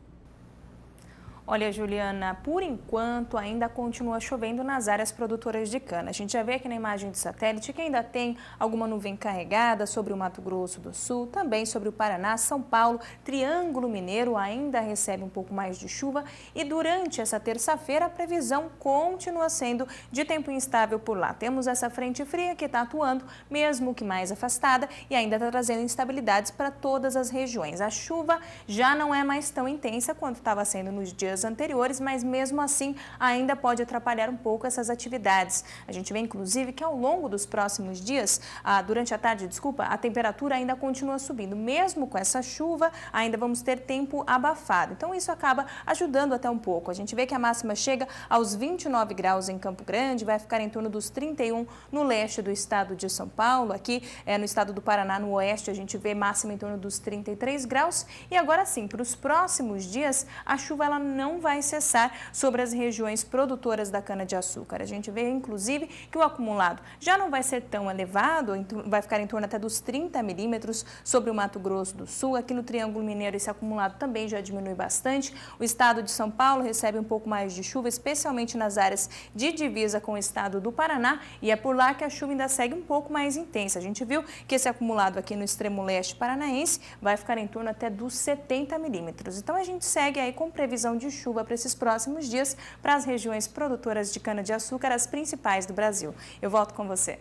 S3: Olha, Juliana, por enquanto ainda continua chovendo nas áreas produtoras de cana. A gente já vê aqui na imagem de satélite que ainda tem alguma nuvem carregada sobre o Mato Grosso do Sul, também sobre o Paraná, São Paulo, Triângulo Mineiro ainda recebe um pouco mais de chuva e durante essa terça-feira a previsão continua sendo de tempo instável por lá. Temos essa frente fria que está atuando, mesmo que mais afastada, e ainda está trazendo instabilidades para todas as regiões. A chuva já não é mais tão intensa quanto estava sendo nos dias anteriores, mas mesmo assim ainda pode atrapalhar um pouco essas atividades. A gente vê inclusive que ao longo dos próximos dias, durante a tarde, a temperatura ainda continua subindo. Mesmo com essa chuva, ainda vamos ter tempo abafado. Então isso acaba ajudando até um pouco. A gente vê que a máxima chega aos 29 graus em Campo Grande, vai ficar em torno dos 31 no leste do estado de São Paulo. Aqui no estado do Paraná, no oeste, a gente vê máxima em torno dos 33 graus. E agora sim, para os próximos dias, a chuva ela não vai cessar sobre as regiões produtoras da cana-de-açúcar. A gente vê, inclusive, que o acumulado já não vai ser tão elevado, vai ficar em torno até dos 30 milímetros sobre o Mato Grosso do Sul. Aqui no Triângulo Mineiro, esse acumulado também já diminui bastante. O estado de São Paulo recebe um pouco mais de chuva, especialmente nas áreas de divisa com o estado do Paraná, e é por lá que a chuva ainda segue um pouco mais intensa. A gente viu que esse acumulado aqui no extremo leste paranaense vai ficar em torno até dos 70 milímetros. Então, a gente segue aí com previsão de chuva para esses próximos dias para as regiões produtoras de cana-de-açúcar, as principais do Brasil. Eu volto com você.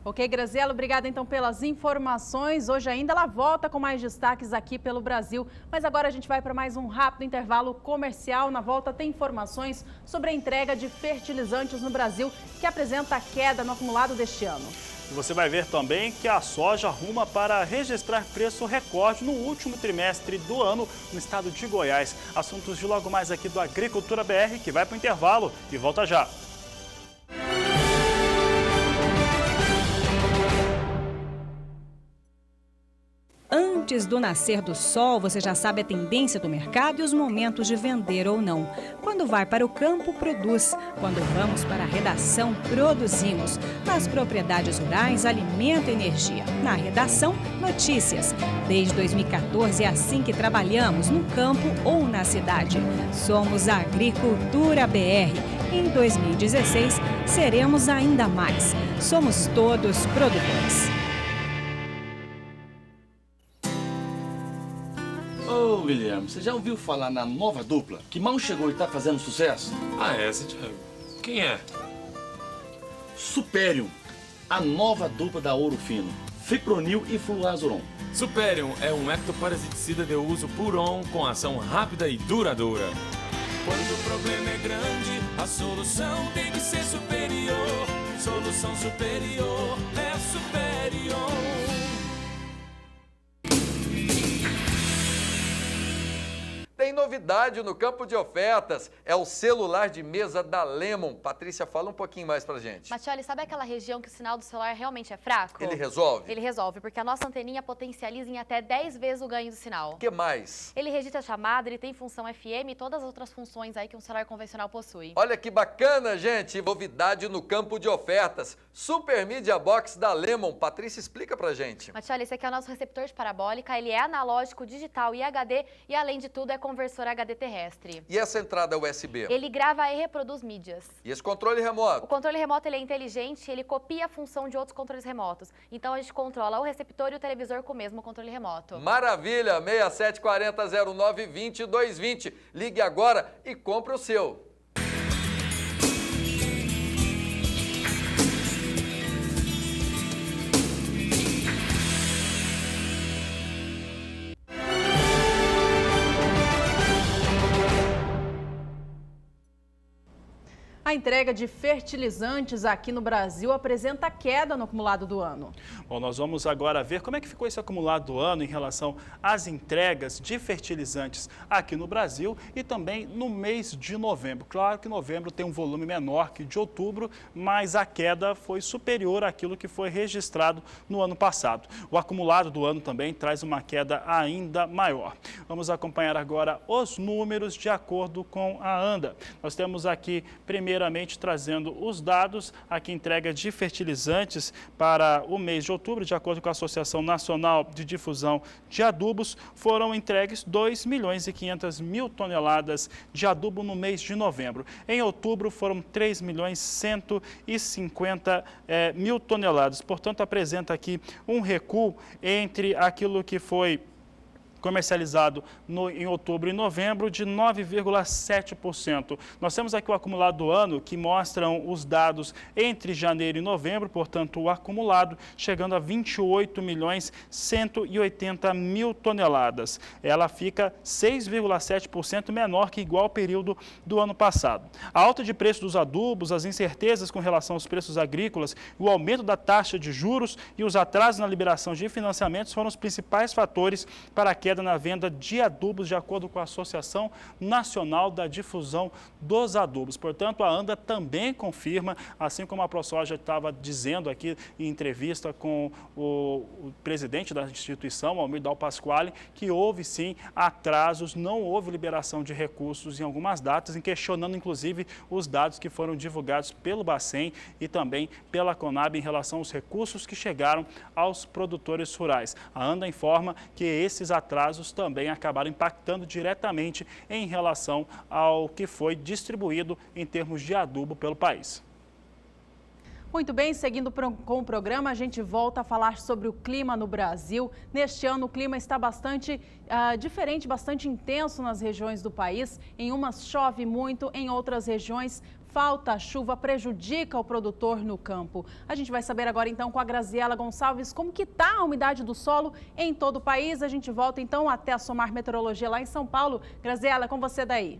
S2: Ok, Graziela, obrigada então pelas informações. Hoje ainda ela volta com mais destaques aqui pelo Brasil, mas agora a gente vai para mais um rápido intervalo comercial. Na volta tem informações sobre a entrega de fertilizantes no Brasil, que apresenta queda no acumulado deste ano.
S1: E você vai ver também que a soja arruma para registrar preço recorde no último trimestre do ano no estado de Goiás. Assuntos de logo mais aqui do Agricultura BR, que vai para o intervalo e volta já.
S6: Antes do nascer do sol, você já sabe a tendência do mercado e os momentos de vender ou não. Quando vai para o campo, produz. Quando vamos para a redação, produzimos. Nas propriedades rurais, alimento e energia. Na redação, notícias. Desde 2014 é assim que trabalhamos, no campo ou na cidade. Somos a Agricultura BR. Em 2016, seremos ainda mais. Somos todos produtores.
S9: Ô, Guilherme, você já ouviu falar na nova dupla que mal chegou e tá fazendo sucesso?
S10: Ah, é essa, Thiago? Quem é?
S9: Superium, a nova dupla da Ouro Fino, Fipronil e Fluazuron.
S10: Superium é um ectoparasiticida de uso puron com ação rápida e duradoura. Quando o problema é grande, a solução tem que ser superior. Solução superior é Superior.
S11: Tem novidade no campo de ofertas, é o celular de mesa da Lemon. Patrícia, fala um pouquinho mais pra gente.
S12: Matioli, sabe aquela região que o sinal do celular realmente é fraco?
S11: Ele resolve?
S12: Ele resolve, porque a nossa anteninha potencializa em até 10 vezes o ganho do sinal.
S11: O que mais?
S12: Ele registra a chamada, ele tem função FM e todas as outras funções aí que um celular convencional possui.
S11: Olha que bacana, gente! Novidade no campo de ofertas, Super Media Box da Lemon. Patrícia, explica pra gente.
S12: Matioli, esse aqui é o nosso receptor de parabólica, ele é analógico, digital e HD e além de tudo é conversor sensor HD terrestre.
S11: E essa entrada USB?
S12: Ele grava e reproduz mídias.
S11: E esse controle remoto?
S12: O controle remoto ele é inteligente, ele copia a função de outros controles remotos. Então a gente controla o receptor e o televisor com o mesmo controle remoto.
S11: Maravilha! 6740-0920-220. Ligue agora e compre o seu.
S2: A entrega de fertilizantes aqui no Brasil apresenta queda no acumulado do ano.
S1: Bom, nós vamos agora ver como é que ficou esse acumulado do ano em relação às entregas de fertilizantes aqui no Brasil e também no mês de novembro. Claro que novembro tem um volume menor que de outubro, mas a queda foi superior àquilo que foi registrado no ano passado. O acumulado do ano também traz uma queda ainda maior. Vamos acompanhar agora os números de acordo com a ANDA. Nós temos aqui, primeiramente, trazendo os dados, aqui entrega de fertilizantes para o mês de outubro, de acordo com a Associação Nacional de Difusão de Adubos, foram entregues 2.500.000 toneladas de adubo no mês de novembro. Em outubro foram 3.150.000 toneladas, portanto apresenta aqui um recuo entre aquilo que foi comercializado em outubro e novembro de 9,7%. Nós temos aqui o acumulado do ano que mostram os dados entre janeiro e novembro, portanto o acumulado chegando a 28.180.000 toneladas. Ela fica 6,7% menor que igual período do ano passado. A alta de preço dos adubos, as incertezas com relação aos preços agrícolas, o aumento da taxa de juros e os atrasos na liberação de financiamentos foram os principais fatores para a queda na venda de adubos, de acordo com a Associação Nacional da Difusão dos Adubos. Portanto, a ANDA também confirma, assim como a ProSoja estava dizendo aqui em entrevista com o presidente da instituição, Almir Dal Pasquale, que houve sim atrasos, não houve liberação de recursos em algumas datas, questionando inclusive os dados que foram divulgados pelo Bacen e também pela Conab em relação aos recursos que chegaram aos produtores rurais. A ANDA informa que esses atrasos também acabaram impactando diretamente em relação ao que foi distribuído em termos de adubo pelo país.
S2: Muito bem, seguindo com o programa, a gente volta a falar sobre o clima no Brasil. Neste ano, o clima está bastante diferente, bastante intenso nas regiões do país. Em umas chove muito, em outras regiões falta chuva, prejudica o produtor no campo. A gente vai saber agora então com a Graziela Gonçalves como que está a umidade do solo em todo o país. A gente volta então até a Somar Meteorologia lá em São Paulo. Graziela, com você daí.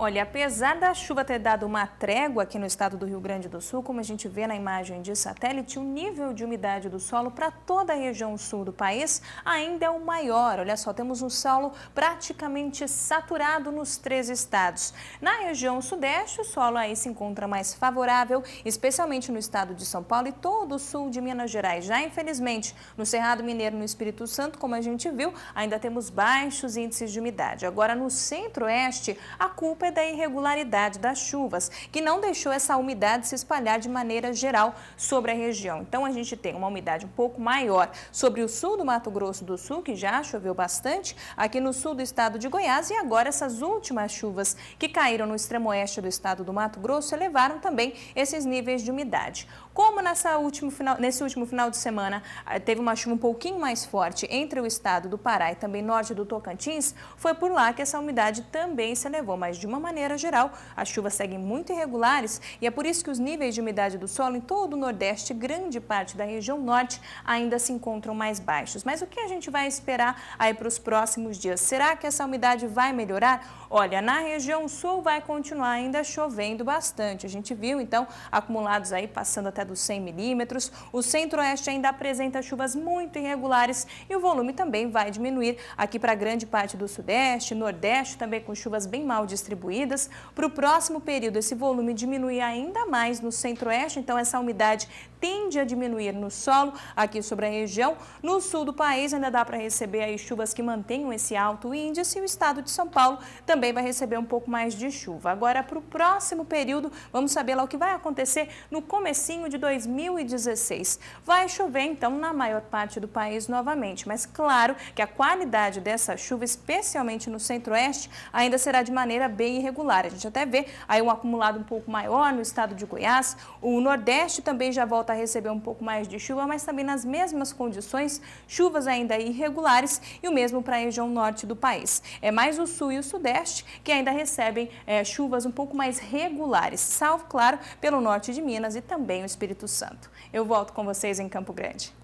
S3: Olha, apesar da chuva ter dado uma trégua aqui no estado do Rio Grande do Sul, como a gente vê na imagem de satélite, o nível de umidade do solo para toda a região sul do país ainda é o maior. Olha só, temos um solo praticamente saturado nos 3 estados. Na região sudeste, o solo aí se encontra mais favorável, especialmente no estado de São Paulo e todo o sul de Minas Gerais. Já, infelizmente, no Cerrado Mineiro, no Espírito Santo, como a gente viu, ainda temos baixos índices de umidade. Agora, no centro-oeste, a culpa é da irregularidade das chuvas, que não deixou essa umidade se espalhar de maneira geral sobre a região. Então, a gente tem uma umidade um pouco maior sobre o sul do Mato Grosso do Sul, que já choveu bastante, aqui no sul do estado de Goiás, e agora essas últimas chuvas que caíram no extremo oeste do estado do Mato Grosso elevaram também esses níveis de umidade. Como nesse último final de semana teve uma chuva um pouquinho mais forte entre o estado do Pará e também norte do Tocantins, foi por lá que essa umidade também se elevou, mas de uma maneira geral, as chuvas seguem muito irregulares e é por isso que os níveis de umidade do solo em todo o Nordeste e grande parte da região Norte ainda se encontram mais baixos. Mas o que a gente vai esperar aí para os próximos dias? Será que essa umidade vai melhorar? Olha, na região Sul vai continuar ainda chovendo bastante. A gente viu, então, acumulados aí passando até dos 100 milímetros. O Centro-Oeste ainda apresenta chuvas muito irregulares e o volume também vai diminuir aqui para grande parte do Sudeste, Nordeste, também com chuvas bem mal distribuídas. Para o próximo período, esse volume diminui ainda mais no Centro-Oeste, então essa umidade tende a diminuir no solo aqui sobre a região. No sul do país ainda dá para receber aí chuvas que mantenham esse alto índice e o estado de São Paulo também também vai receber um pouco mais de chuva. Agora, para o próximo período, vamos saber lá o que vai acontecer no comecinho de 2016. Vai chover, então, na maior parte do país novamente, mas claro que a qualidade dessa chuva, especialmente no centro-oeste, ainda será de maneira bem irregular. A gente até vê aí um acumulado um pouco maior no estado de Goiás. O Nordeste também já volta a receber um pouco mais de chuva, mas também nas mesmas condições, chuvas ainda irregulares, e o mesmo para a região norte do país. É mais o Sul e o Sudeste que ainda recebem chuvas um pouco mais regulares, salvo, claro, pelo norte de Minas e também o Espírito Santo. Eu volto com vocês em Campo Grande.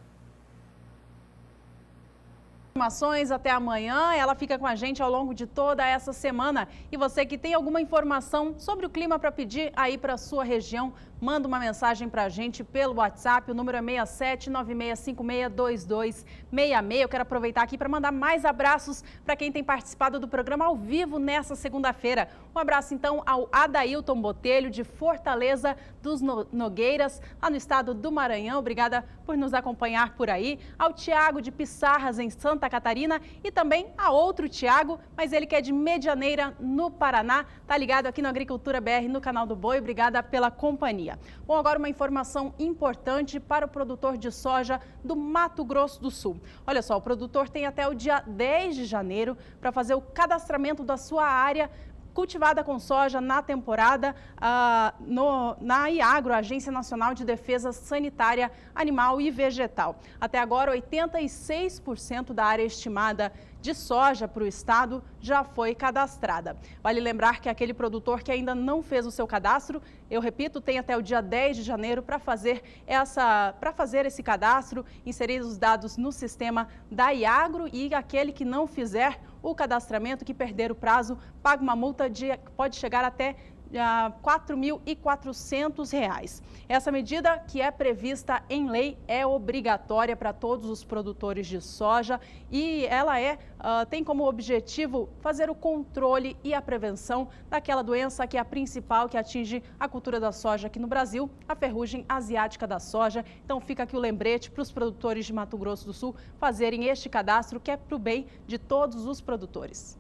S2: Informações até amanhã, ela fica com a gente ao longo de toda essa semana. E você que tem alguma informação sobre o clima para pedir aí para a sua região, manda uma mensagem para a gente pelo WhatsApp, o número é 6796562266. Eu quero aproveitar aqui para mandar mais abraços para quem tem participado do programa ao vivo nessa segunda-feira. Um abraço então ao Adailton Botelho, de Fortaleza dos Nogueiras, lá no estado do Maranhão. Obrigada por nos acompanhar por aí. Ao Tiago de Pissarras, em Santa Catarina, e também a outro Tiago, mas ele que é de Medianeira, no Paraná. Tá ligado aqui no Agricultura BR, no canal do Boi. Obrigada pela companhia. Bom, agora uma informação importante para o produtor de soja do Mato Grosso do Sul. Olha só, o produtor tem até o dia 10 de janeiro para fazer o cadastramento da sua área cultivada com soja na temporada na IAGRO, Agência Nacional de Defesa Sanitária Animal e Vegetal. Até agora, 86% da área estimada de soja para o estado já foi cadastrada. Vale lembrar que aquele produtor que ainda não fez o seu cadastro, eu repito, tem até o dia 10 de janeiro para fazer esse cadastro, inserir os dados no sistema da IAGRO, e aquele que não fizer o cadastramento, que perder o prazo, paga uma multa pode chegar até R$ 4.400. Essa medida, que é prevista em lei, é obrigatória para todos os produtores de soja, e ela tem como objetivo fazer o controle e a prevenção daquela doença que é a principal, que atinge a cultura da soja aqui no Brasil, a ferrugem asiática da soja. Então fica aqui o lembrete para os produtores de Mato Grosso do Sul fazerem este cadastro, que é para o bem de todos os produtores.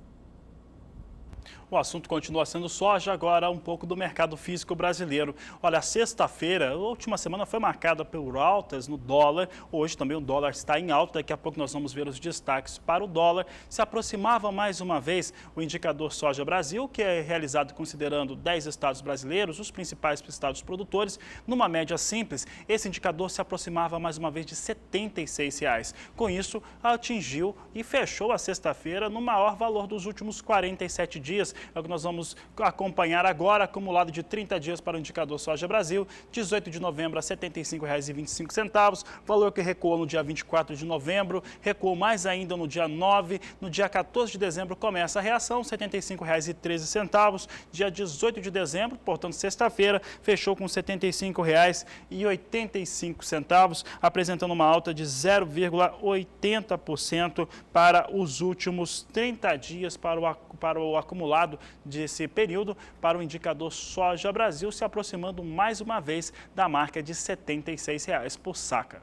S1: O assunto continua sendo soja, agora um pouco do mercado físico brasileiro. Olha, a sexta-feira, a última semana foi marcada por altas no dólar. Hoje também o dólar está em alta. Daqui a pouco nós vamos ver os destaques para o dólar. Se aproximava mais uma vez o indicador Soja Brasil, que é realizado considerando 10 estados brasileiros, os principais estados produtores. Numa média simples, esse indicador se aproximava mais uma vez de R$ 76. Com isso, atingiu e fechou a sexta-feira no maior valor dos últimos 47 dias. É o que nós vamos acompanhar agora, acumulado de 30 dias para o indicador Soja Brasil, 18 de novembro a R$ 75,25, valor que recuou no dia 24 de novembro, recuou mais ainda no dia 9, no dia 14 de dezembro começa a reação, R$ 75,13, dia 18 de dezembro, portanto sexta-feira, fechou com R$ 75,85, apresentando uma alta de 0,80% para os últimos 30 dias para o acumulado desse período, para o indicador Soja Brasil, se aproximando mais uma vez da marca de R$ 76 por saca.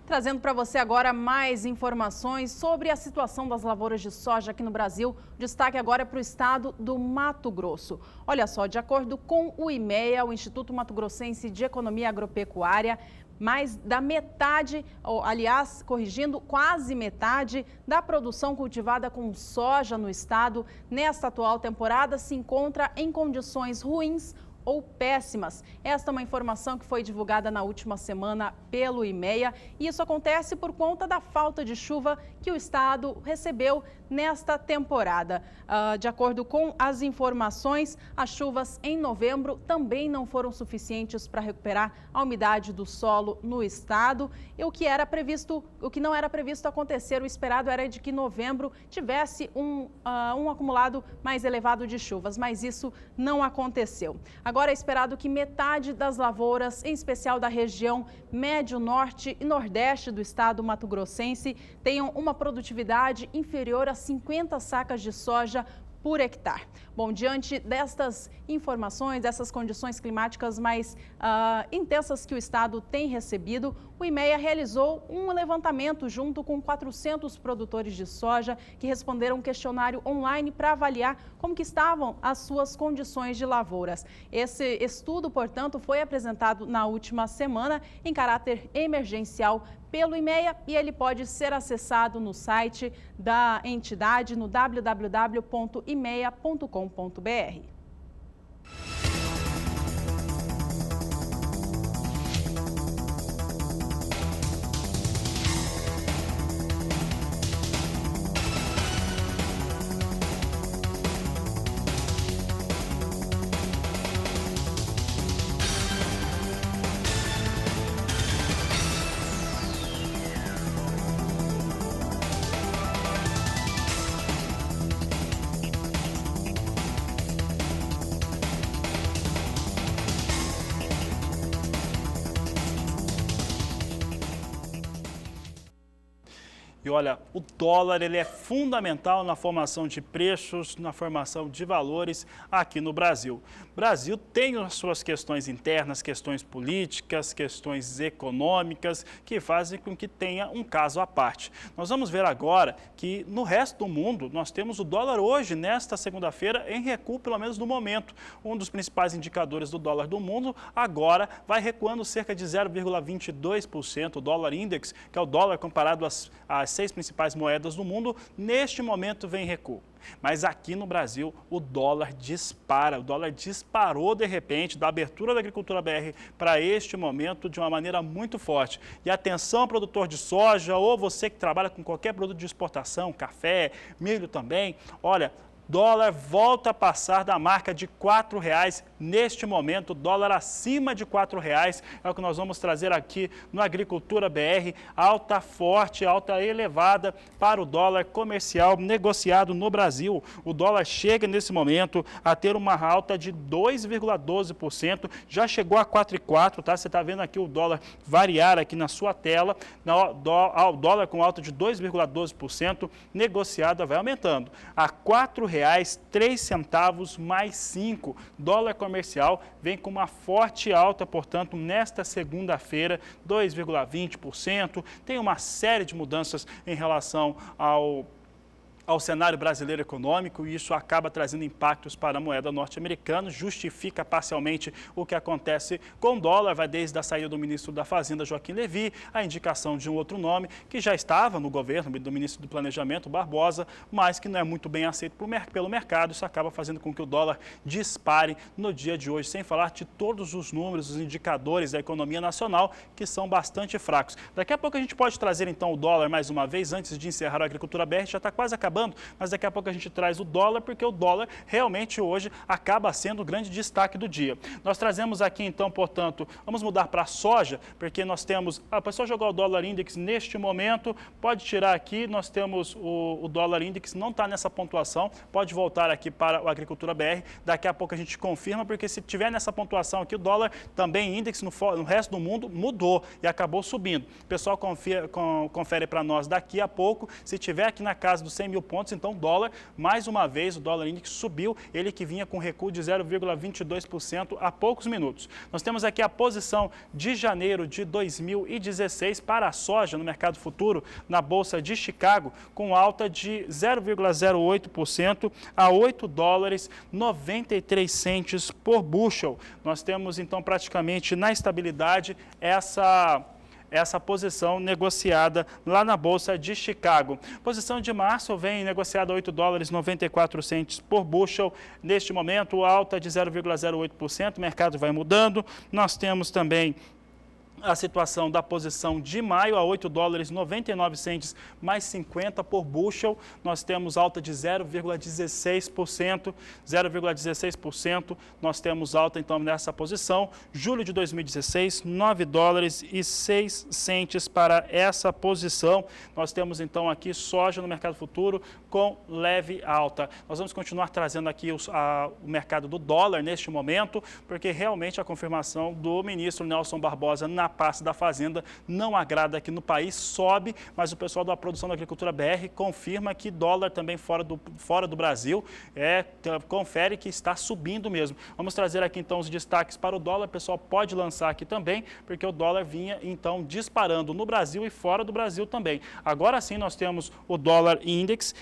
S2: Trazendo para você agora mais informações sobre a situação das lavouras de soja aqui no Brasil. Destaque agora é para o estado do Mato Grosso. Olha só, de acordo com o IMEA, o Instituto Mato Grossense de Economia Agropecuária, mais da metade, aliás, corrigindo, quase metade da produção cultivada com soja no estado nesta atual temporada se encontra em condições ruins ou péssimas. Esta é uma informação que foi divulgada na última semana pelo IMEA, e isso acontece por conta da falta de chuva que o estado recebeu nesta temporada. De acordo com as informações, as chuvas em novembro também não foram suficientes para recuperar a umidade do solo no estado, e o que não era previsto acontecer, o esperado era de que novembro tivesse um acumulado mais elevado de chuvas, mas isso não aconteceu. Agora é esperado que metade das lavouras, em especial da região médio, norte e nordeste do estado mato-grossense, tenham uma produtividade inferior a 50 sacas de soja por hectare. Bom, diante destas informações, dessas condições climáticas mais intensas que o estado tem recebido, o IMEA realizou um levantamento junto com 400 produtores de soja que responderam um questionário online para avaliar como que estavam as suas condições de lavouras. Esse estudo, portanto, foi apresentado na última semana em caráter emergencial pelo IMEA e ele pode ser acessado no site da entidade no www.imea.com.br.
S1: E olha, o dólar ele é fundamental na formação de preços, na formação de valores aqui no Brasil. O Brasil tem as suas questões internas, questões políticas, questões econômicas, que fazem com que tenha um caso à parte. Nós vamos ver agora que no resto do mundo nós temos o dólar hoje, nesta segunda-feira, em recuo, pelo menos no momento. Um dos principais indicadores do dólar do mundo agora vai recuando cerca de 0,22%. O dólar index, que é o dólar comparado às 6 principais moedas do mundo, neste momento vem em recuo. Mas aqui no Brasil o dólar dispara, o dólar disparou de repente da abertura da Agricultura BR para este momento de uma maneira muito forte. E atenção, produtor de soja ou você que trabalha com qualquer produto de exportação, café, milho também, olha, dólar volta a passar da marca de R$ 4,00 neste momento, dólar acima de R$ 4,00 é o que nós vamos trazer aqui no Agricultura BR, alta forte, alta elevada para o dólar comercial negociado no Brasil. O dólar chega nesse momento a ter uma alta de 2,12%, já chegou a 4,4, tá? Você está vendo aqui o dólar variar aqui na sua tela, o dólar com alta de 2,12%, negociado vai aumentando a R$ 4,03 mais 5. Dólar comercial vem com uma forte alta, portanto, nesta segunda-feira, 2,20%. Tem uma série de mudanças em relação ao cenário brasileiro econômico e isso acaba trazendo impactos para a moeda norte-americana, justifica parcialmente o que acontece com o dólar, vai desde a saída do ministro da Fazenda, Joaquim Levy, a indicação de um outro nome que já estava no governo, do ministro do Planejamento, Barbosa, mas que não é muito bem aceito pelo mercado, isso acaba fazendo com que o dólar dispare no dia de hoje, sem falar de todos os números, os indicadores da economia nacional, que são bastante fracos. Daqui a pouco a gente pode trazer então o dólar mais uma vez, antes de encerrar a Agricultura BR, já está quase acabando, mas daqui a pouco a gente traz o dólar, porque o dólar realmente hoje acaba sendo o grande destaque do dia. Nós trazemos aqui então, portanto, vamos mudar para a soja, porque nós temos, a pessoa jogou o dólar index neste momento, pode tirar aqui, nós temos o dólar index, não está nessa pontuação, pode voltar aqui para o Agricultura BR, daqui a pouco a gente confirma, porque se tiver nessa pontuação aqui, o dólar também index no resto do mundo mudou e acabou subindo. O pessoal confere para nós daqui a pouco, se tiver aqui na casa dos 100 mil pontos, então o dólar, mais uma vez, o dólar índice subiu, ele que vinha com recuo de 0,22% há poucos minutos. Nós temos aqui a posição de janeiro de 2016 para a soja no mercado futuro, na Bolsa de Chicago, com alta de 0,08% a $8,93 por bushel. Nós temos, então, praticamente na estabilidade essa posição negociada lá na Bolsa de Chicago. Posição de março vem negociada a $8,94 por bushel. Neste momento, alta de 0,08%, o mercado vai mudando. Nós temos também a situação da posição de maio a $8,99 mais 50 por bushel. Nós temos alta de 0,16%, 0,16%. Nós temos alta então nessa posição. Julho de 2016, $9,06 para essa posição. Nós temos então aqui soja no mercado futuro com leve alta. Nós vamos continuar trazendo aqui o mercado do dólar neste momento, porque realmente a confirmação do ministro Nelson Barbosa na na pasta da Fazenda não agrada aqui no país, sobe, mas o pessoal da produção da Agricultura BR confirma que dólar também fora do Brasil confere que está subindo mesmo. Vamos trazer aqui então os destaques para o dólar, o pessoal pode lançar aqui também, porque o dólar vinha então disparando no Brasil e fora do Brasil também. Agora sim nós temos o dólar index,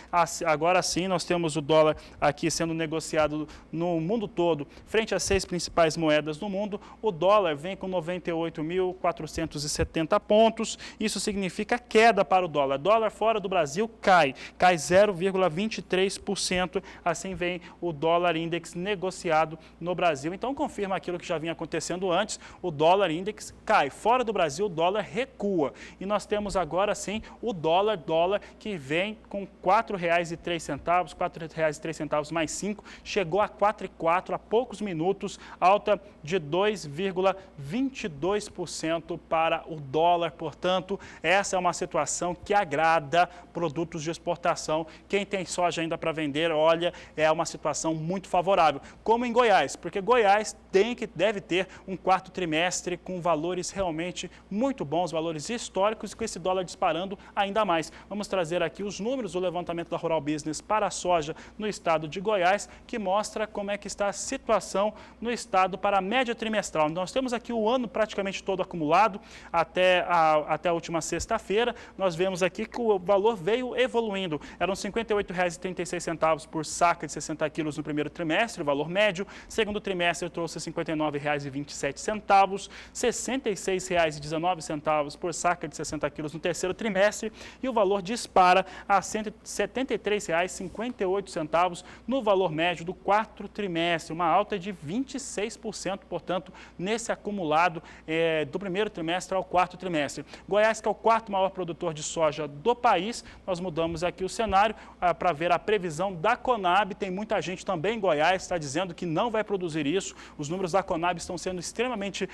S1: agora sim nós temos o dólar aqui sendo negociado no mundo todo, frente às 6 principais moedas do mundo. O dólar vem com 98.470 pontos, isso significa queda para o dólar. Dólar fora do Brasil cai 0,23%, assim vem o dólar index negociado no Brasil. Então confirma aquilo que já vinha acontecendo antes, o dólar index cai. Fora do Brasil o dólar recua. E nós temos agora sim o dólar que vem com R$ 4,03, R$ 4,03 mais 5, chegou a 4,04 há poucos minutos, alta de 2,22% para o dólar. Portanto, essa é uma situação que agrada produtos de exportação. Quem tem soja ainda para vender, olha, é uma situação muito favorável. Como em Goiás, porque Goiás deve ter um quarto trimestre com valores realmente muito bons, valores históricos, e com esse dólar disparando ainda mais. Vamos trazer aqui os números do levantamento da Rural Business para a soja no estado de Goiás, que mostra como é que está a situação no estado para a média trimestral. Nós temos aqui o ano praticamente todo acumulado até a última sexta-feira. Nós vemos aqui que o valor veio evoluindo. Eram R$ 58,36 por saca de 60 quilos no primeiro trimestre, o valor médio. Segundo trimestre trouxe R$ 59,27, R$ 66,19 por saca de 60 quilos no terceiro trimestre, e o valor dispara a R$ 73,58 no valor médio do quarto trimestre, uma alta de 26%, portanto, nesse acumulado do primeiro trimestre ao quarto trimestre. Goiás, que é o quarto maior produtor de soja do país, nós mudamos aqui o cenário para ver a previsão da Conab. Tem muita gente também em Goiás, está dizendo que não vai produzir isso. Os números da Conab estão sendo extremamente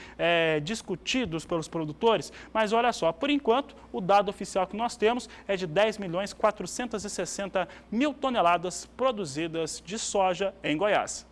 S1: discutidos pelos produtores, mas olha só, por enquanto, o dado oficial que nós temos é de 10.460.000 toneladas produzidas de soja em Goiás.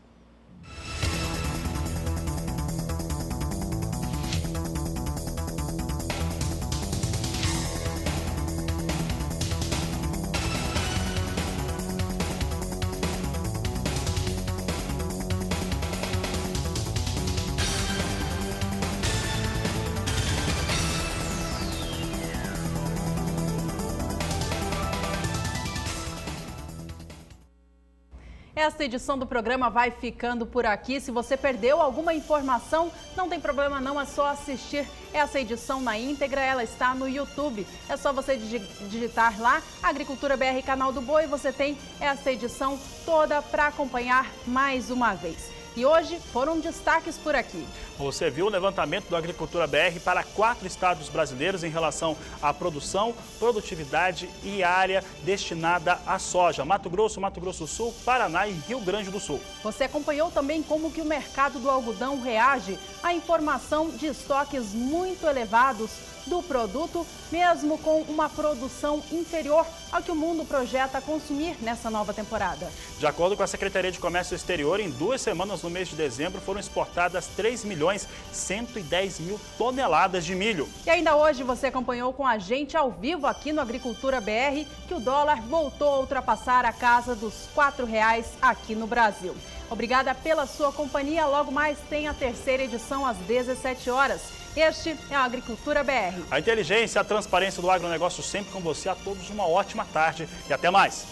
S2: Esta edição do programa vai ficando por aqui. Se você perdeu alguma informação, não tem problema não, é só assistir essa edição na íntegra, ela está no YouTube. É só você digitar lá, Agricultura BR Canal do Boi, você tem essa edição toda para acompanhar mais uma vez. E hoje foram destaques por aqui.
S1: Você viu o levantamento do Agricultura BR para 4 estados brasileiros em relação à produção, produtividade e área destinada à soja. Mato Grosso, Mato Grosso do Sul, Paraná e Rio Grande do Sul.
S2: Você acompanhou também como que o mercado do algodão reage à informação de estoques muito elevados do produto, mesmo com uma produção inferior ao que o mundo projeta consumir nessa nova temporada.
S1: De acordo com a Secretaria de Comércio Exterior, em 2 semanas no mês de dezembro foram exportadas 3.110.000 toneladas de milho.
S2: E ainda hoje você acompanhou com a gente ao vivo aqui no Agricultura BR que o dólar voltou a ultrapassar a casa dos R$ 4,00 aqui no Brasil. Obrigada pela sua companhia. Logo mais tem a terceira edição às 17 horas. Este é a Agricultura BR.
S1: A inteligência e a transparência do agronegócio sempre com você. A todos uma ótima tarde e até mais.